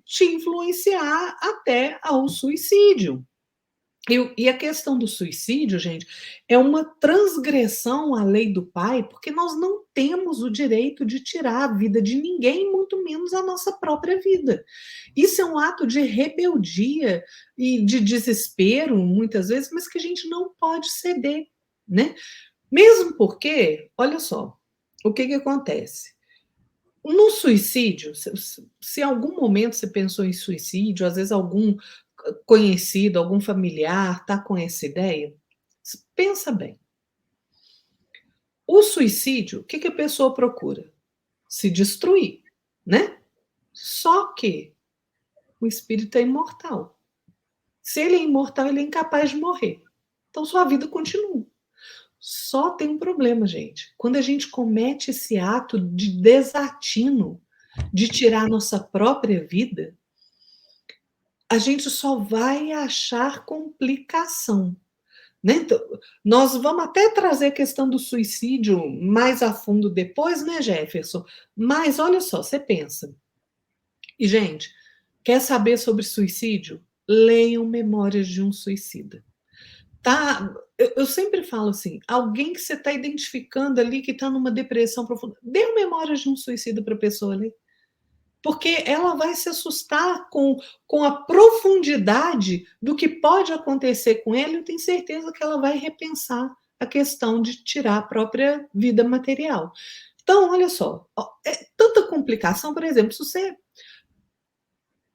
te influenciar até ao suicídio. E a questão do suicídio, gente, é uma transgressão à lei do pai, porque nós não temos o direito de tirar a vida de ninguém, muito menos a nossa própria vida. Isso é um ato de rebeldia e de desespero, muitas vezes, mas que a gente não pode ceder, né? Mesmo porque, olha só, o que acontece? No suicídio, se em algum momento você pensou em suicídio, às vezes algum conhecido, algum familiar está com essa ideia, pensa bem. O suicídio, o que a pessoa procura? Se destruir, né? Só que o espírito é imortal. Se ele é imortal, ele é incapaz de morrer. Então sua vida continua. Só tem um problema, gente. Quando a gente comete esse ato de desatino, de tirar nossa própria vida, a gente só vai achar complicação, né. Então, nós vamos até trazer a questão do suicídio mais a fundo depois, né, Jefferson, mas olha só, você pensa e gente, quer saber sobre suicídio? Leiam Memórias de um Suicida. Tá, eu sempre falo assim, alguém que você está identificando ali que está numa depressão profunda, dê uma Memórias de um Suicida para a pessoa ler, porque ela vai se assustar com a profundidade do que pode acontecer com ele, eu tenho certeza que ela vai repensar a questão de tirar a própria vida material. Então, olha só, é tanta complicação, por exemplo, se você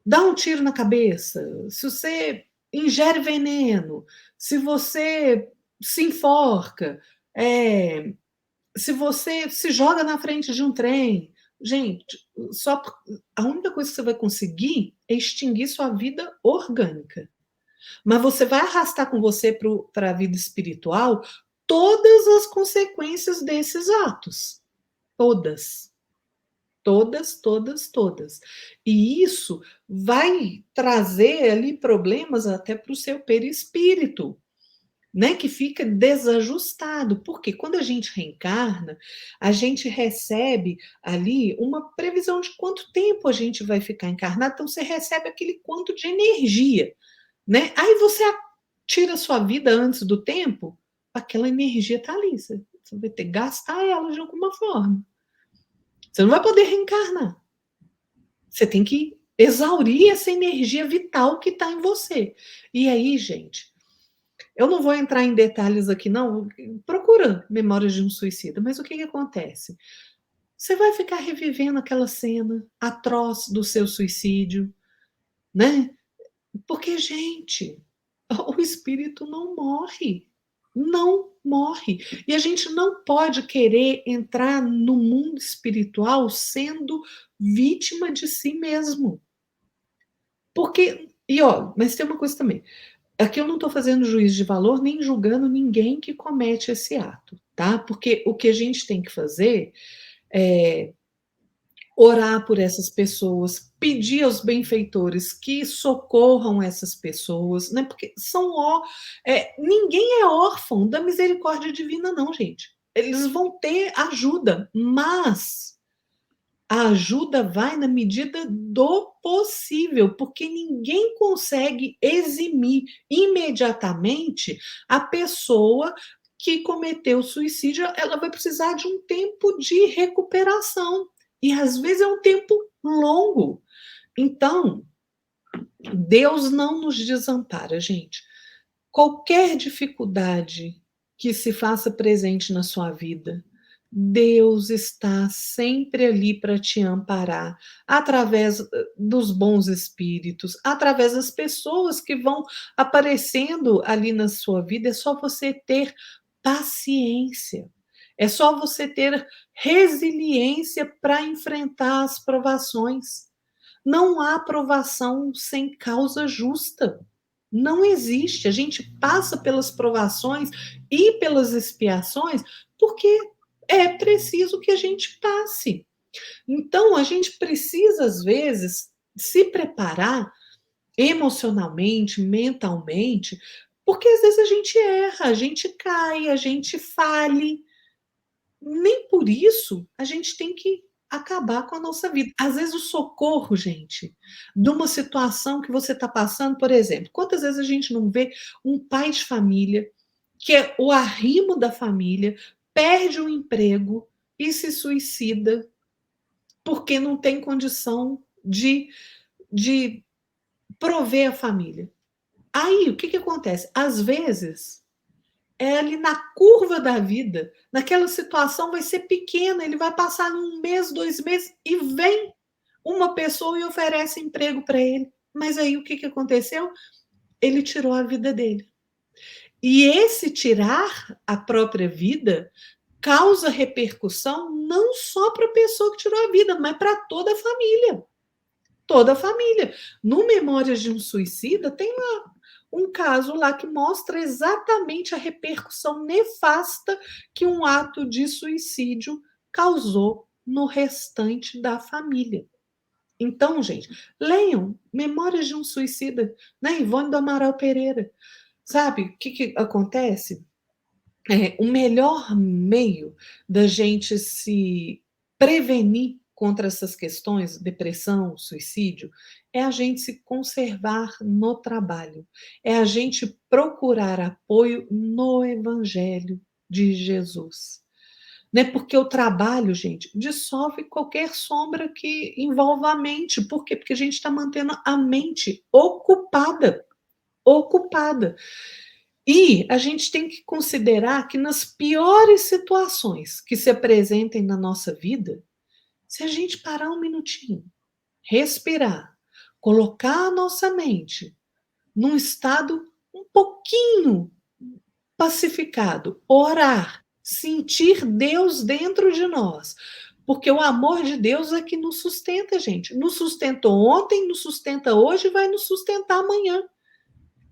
dá um tiro na cabeça, se você ingere veneno, se você se enforca, se você se joga na frente de um trem, gente, só a única coisa que você vai conseguir é extinguir sua vida orgânica. Mas você vai arrastar com você para a vida espiritual todas as consequências desses atos. Todas. Todas, todas, todas. E isso vai trazer ali problemas até para o seu perispírito, né, que fica desajustado, porque quando a gente reencarna, a gente recebe ali uma previsão de quanto tempo a gente vai ficar encarnado, então você recebe aquele quanto de energia, né? Aí você tira a sua vida antes do tempo, aquela energia está ali, você vai ter que gastar ela de alguma forma. Você não vai poder reencarnar. Você tem que exaurir essa energia vital que está em você. E aí, gente, eu não vou entrar em detalhes aqui, não. Procura Memórias de um Suicida, mas o que acontece? Você vai ficar revivendo aquela cena atroz do seu suicídio, né? Porque, gente, o espírito não morre. Não morre. E a gente não pode querer entrar no mundo espiritual sendo vítima de si mesmo. Porque, e ó, mas tem uma coisa também. Aqui eu não estou fazendo juízo de valor nem julgando ninguém que comete esse ato, tá? Porque o que a gente tem que fazer é orar por essas pessoas, pedir aos benfeitores que socorram essas pessoas, né? Porque ninguém é órfão da misericórdia divina, não, gente. Eles vão ter ajuda, mas a ajuda vai na medida do possível, porque ninguém consegue eximir imediatamente a pessoa que cometeu suicídio, ela vai precisar de um tempo de recuperação. E às vezes é um tempo longo. Então, Deus não nos desampara, gente. Qualquer dificuldade que se faça presente na sua vida, Deus está sempre ali para te amparar, através dos bons espíritos, através das pessoas que vão aparecendo ali na sua vida. É só você ter paciência, é só você ter resiliência para enfrentar as provações. Não há provação sem causa justa. Não existe. A gente passa pelas provações e pelas expiações porque é preciso que a gente passe. Então, a gente precisa, às vezes, se preparar emocionalmente, mentalmente, porque às vezes a gente erra, a gente cai, a gente fale. Nem por isso a gente tem que acabar com a nossa vida. Às vezes o socorro, gente, de uma situação que você está passando, por exemplo, quantas vezes a gente não vê um pai de família que é o arrimo da família, perde o emprego e se suicida porque não tem condição de prover a família. Aí, o que acontece? Às vezes, é ali na curva da vida, naquela situação vai ser pequena, ele vai passar um mês, 2 meses, e vem uma pessoa e oferece emprego para ele. Mas aí o que aconteceu? Ele tirou a vida dele. E esse tirar a própria vida causa repercussão não só para a pessoa que tirou a vida, mas para toda a família. Toda a família. No Memórias de um Suicida, tem um caso lá que mostra exatamente a repercussão nefasta que um ato de suicídio causou no restante da família. Então, gente, leiam Memórias de um Suicida, né? Ivone do Amaral Pereira. Sabe o que acontece? O melhor meio da gente se prevenir contra essas questões, depressão, suicídio, é a gente se conservar no trabalho, é a gente procurar apoio no Evangelho de Jesus. Né? Porque o trabalho, gente, dissolve qualquer sombra que envolva a mente. Por quê? Porque a gente está mantendo a mente ocupada. Ocupada. E a gente tem que considerar que nas piores situações que se apresentem na nossa vida, se a gente parar um minutinho, respirar, colocar a nossa mente num estado um pouquinho pacificado, orar, sentir Deus dentro de nós, porque o amor de Deus é que nos sustenta, gente. Nos sustentou ontem, nos sustenta hoje e vai nos sustentar amanhã.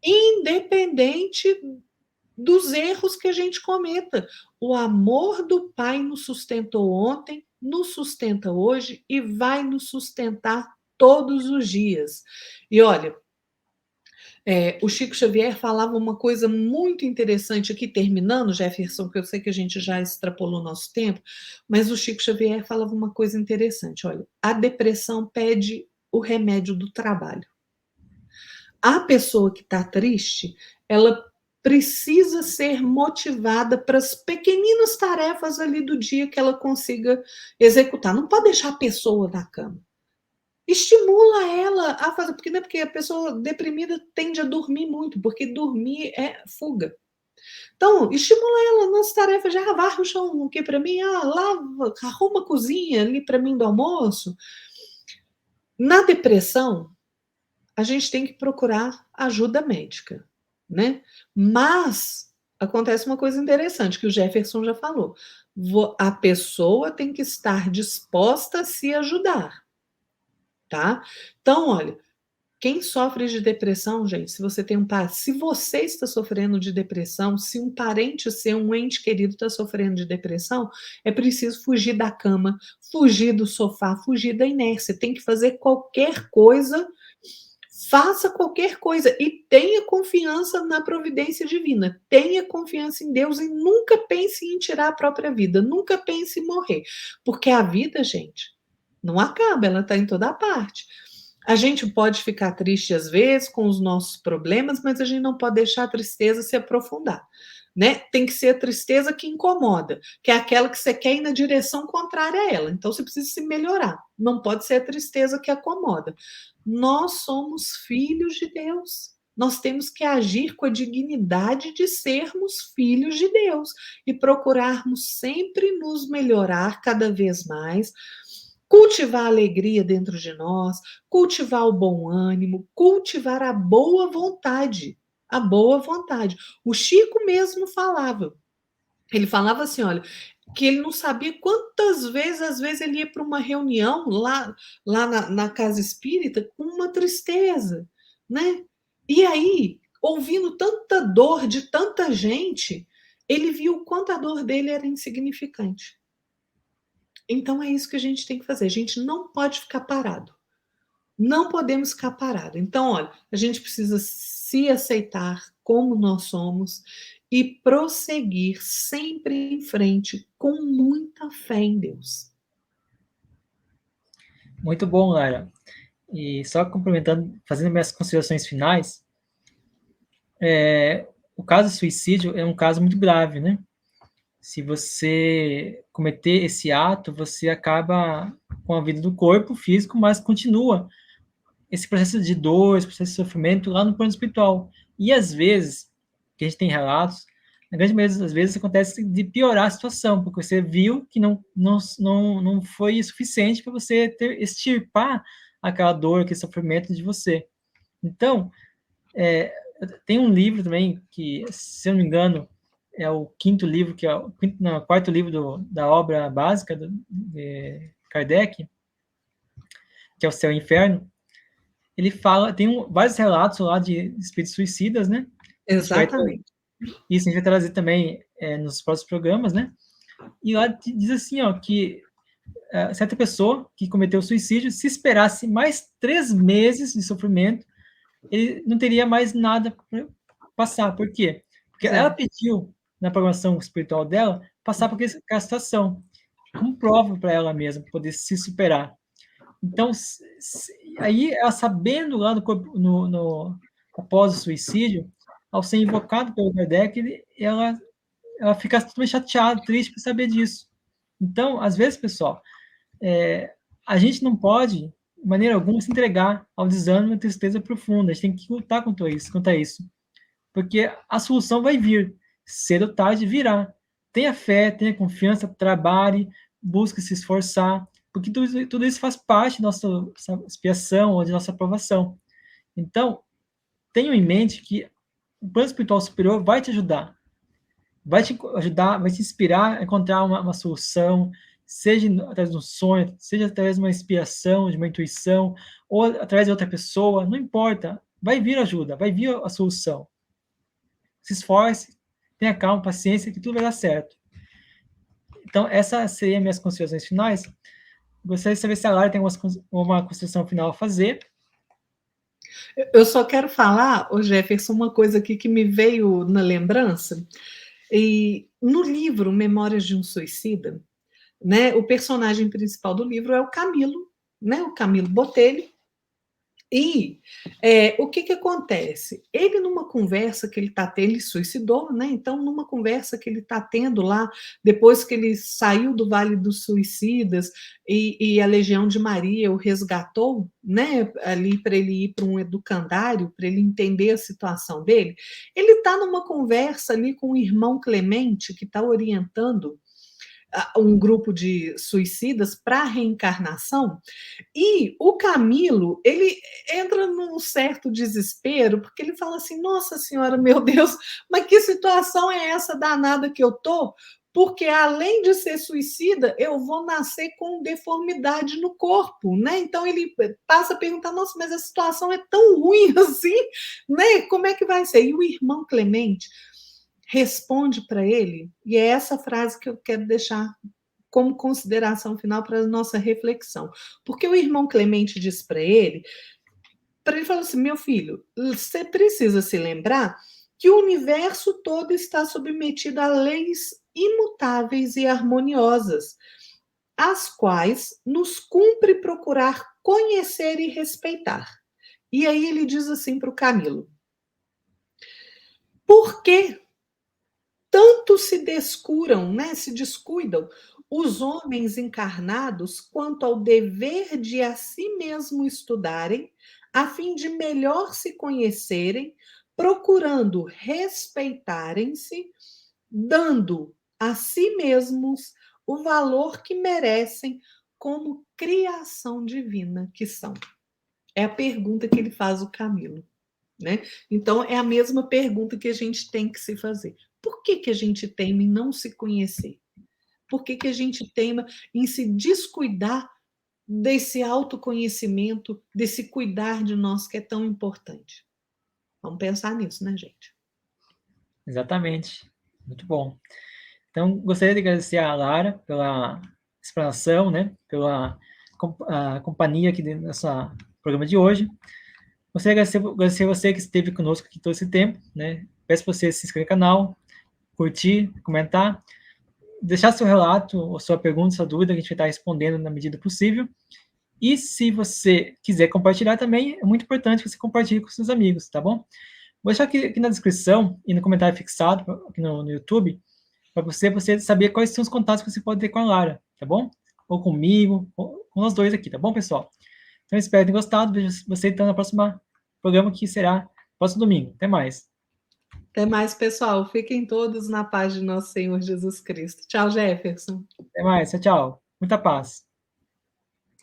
Independente dos erros que a gente cometa. O amor do Pai nos sustentou ontem, nos sustenta hoje e vai nos sustentar todos os dias. E olha, o Chico Xavier falava uma coisa muito interessante aqui, terminando, Jefferson, que eu sei que a gente já extrapolou nosso tempo, mas o Chico Xavier falava uma coisa interessante. Olha, a depressão pede o remédio do trabalho. A pessoa que está triste, ela precisa ser motivada para as pequeninas tarefas ali do dia que ela consiga executar. Não pode deixar a pessoa na cama. Estimula ela a fazer, porque, né, porque a pessoa deprimida tende a dormir muito, porque dormir é fuga. Então, estimula ela nas tarefas, já varre o chão aqui para mim, lava, arruma a cozinha ali para mim do almoço. Na depressão, a gente tem que procurar ajuda médica, né? Mas acontece uma coisa interessante que o Jefferson já falou. A pessoa tem que estar disposta a se ajudar, tá? Então, olha, quem sofre de depressão, gente, se você tem se você está sofrendo de depressão, se um parente seu, um ente querido está sofrendo de depressão, é preciso fugir da cama, fugir do sofá, fugir da inércia. Tem que fazer qualquer coisa. Faça qualquer coisa e tenha confiança na providência divina. Tenha confiança em Deus e nunca pense em tirar a própria vida. Nunca pense em morrer. Porque a vida, gente, não acaba, ela está em toda parte. A gente pode ficar triste às vezes com os nossos problemas, mas a gente não pode deixar a tristeza se aprofundar. Né? Tem que ser a tristeza que incomoda, que é aquela que você quer ir na direção contrária a ela. Então você precisa se melhorar. Não pode ser a tristeza que acomoda. Nós somos filhos de Deus. Nós temos que agir com a dignidade de sermos filhos de Deus e procurarmos sempre nos melhorar cada vez mais, cultivar a alegria dentro de nós, cultivar o bom ânimo, cultivar a boa vontade. A boa vontade. O Chico mesmo falava. Ele falava assim, olha, que ele não sabia quantas vezes, às vezes ele ia para uma reunião lá na casa espírita com uma tristeza, né? E aí, ouvindo tanta dor de tanta gente, ele viu o quanto a dor dele era insignificante. Então é isso que a gente tem que fazer. A gente não pode ficar parado. Não podemos ficar parado. Então, olha, a gente precisa se aceitar como nós somos e prosseguir sempre em frente com muita fé em Deus. Muito bom, Lara. E só complementando, fazendo minhas considerações finais, o caso de suicídio é um caso muito grave, né? Se você cometer esse ato, você acaba com a vida do corpo físico, mas continua esse processo de dor, esse processo de sofrimento lá no plano espiritual. E às vezes, que a gente tem relatos, na grande maioria das vezes acontece de piorar a situação, porque você viu que não foi suficiente para você extirpar aquela dor, aquele sofrimento de você. Então, tem um livro também que, se eu não me engano, é o quinto livro, que é o quarto livro da obra básica de Kardec, que é o Céu e o Inferno. Ele fala, tem vários relatos lá de espíritos suicidas, né? Exatamente. Isso a gente vai trazer também nos próximos programas, né? E lá diz assim, ó, que certa pessoa que cometeu suicídio, se esperasse mais 3 meses de sofrimento, ele não teria mais nada para passar. Por quê? Porque ela pediu, na programação espiritual dela, passar por aquela situação, como prova para ela mesma, poder se superar. Então, aí, ela sabendo lá após o suicídio, ao ser invocado pelo Kardec, ela fica totalmente chateada, triste por saber disso. Então, às vezes, pessoal, a gente não pode, de maneira alguma, se entregar ao desânimo e tristeza profunda. A gente tem que lutar contra isso. Porque a solução vai vir. Cedo ou tarde virá. Tenha fé, tenha confiança, trabalhe, busque se esforçar, porque tudo isso faz parte da nossa expiação ou de nossa aprovação. Então, tenha em mente que o plano espiritual superior vai te ajudar. Vai te ajudar, vai te inspirar a encontrar uma solução, seja através de um sonho, seja através de uma expiação, de uma intuição, ou através de outra pessoa, não importa. Vai vir ajuda, vai vir a solução. Se esforce, tenha calma, paciência, que tudo vai dar certo. Então, essas seriam minhas considerações finais. Gostaria de saber se a Lara tem uma consideração final a fazer. Eu só quero falar, Jefferson, uma coisa aqui que me veio na lembrança. E no livro Memórias de um Suicida, né, o personagem principal do livro é o Camilo, né, o Camilo Botelho. E o que acontece? Ele, numa conversa que ele está tendo, ele suicidou, né? Então, numa conversa que ele está tendo lá, depois que ele saiu do Vale dos Suicidas e a Legião de Maria o resgatou, né? Ali para ele ir para um educandário, para ele entender a situação dele, ele está numa conversa ali com o irmão Clemente, que está orientando um grupo de suicidas para reencarnação, e o Camilo, ele entra num certo desespero, porque ele fala assim, nossa senhora, meu Deus, mas que situação é essa danada que eu tô? Porque além de ser suicida, eu vou nascer com deformidade no corpo, né? Então ele passa a perguntar, nossa, mas a situação é tão ruim assim, né? Como é que vai ser? E o irmão Clemente responde para ele, e é essa frase que eu quero deixar como consideração final para a nossa reflexão. Porque o irmão Clemente diz para ele falou assim, meu filho, você precisa se lembrar que o universo todo está submetido a leis imutáveis e harmoniosas, as quais nos cumpre procurar conhecer e respeitar. E aí ele diz assim para o Camilo, por que tanto se descuram, né, se descuidam os homens encarnados quanto ao dever de a si mesmo estudarem, a fim de melhor se conhecerem, procurando respeitarem-se, dando a si mesmos o valor que merecem como criação divina que são? É a pergunta que ele faz ao Camilo, né? Então, é a mesma pergunta que a gente tem que se fazer. Por que a gente teima em não se conhecer? Por que a gente teima em se descuidar desse autoconhecimento, desse cuidar de nós que é tão importante? Vamos pensar nisso, né, gente? Exatamente. Muito bom. Então, gostaria de agradecer a Lara pela explanação, né? Pela companhia aqui no nosso programa de hoje. Gostaria de agradecer você que esteve conosco aqui todo esse tempo, né? Peço para você se inscrever no canal, curtir, comentar, deixar seu relato, ou sua pergunta, sua dúvida, que a gente vai estar respondendo na medida possível. E se você quiser compartilhar também, é muito importante que você compartilhe com seus amigos, tá bom? Vou deixar aqui na descrição e no comentário fixado aqui no YouTube, para você saber quais são os contatos que você pode ter com a Lara, tá bom? Ou comigo, ou com nós dois aqui, tá bom, pessoal? Então, espero que tenham gostado. Vejo você então no próximo programa, que será próximo domingo. Até mais. Até mais, pessoal. Fiquem todos na paz de nosso Senhor Jesus Cristo. Tchau, Jefferson. Até mais. Tchau, tchau. Muita paz.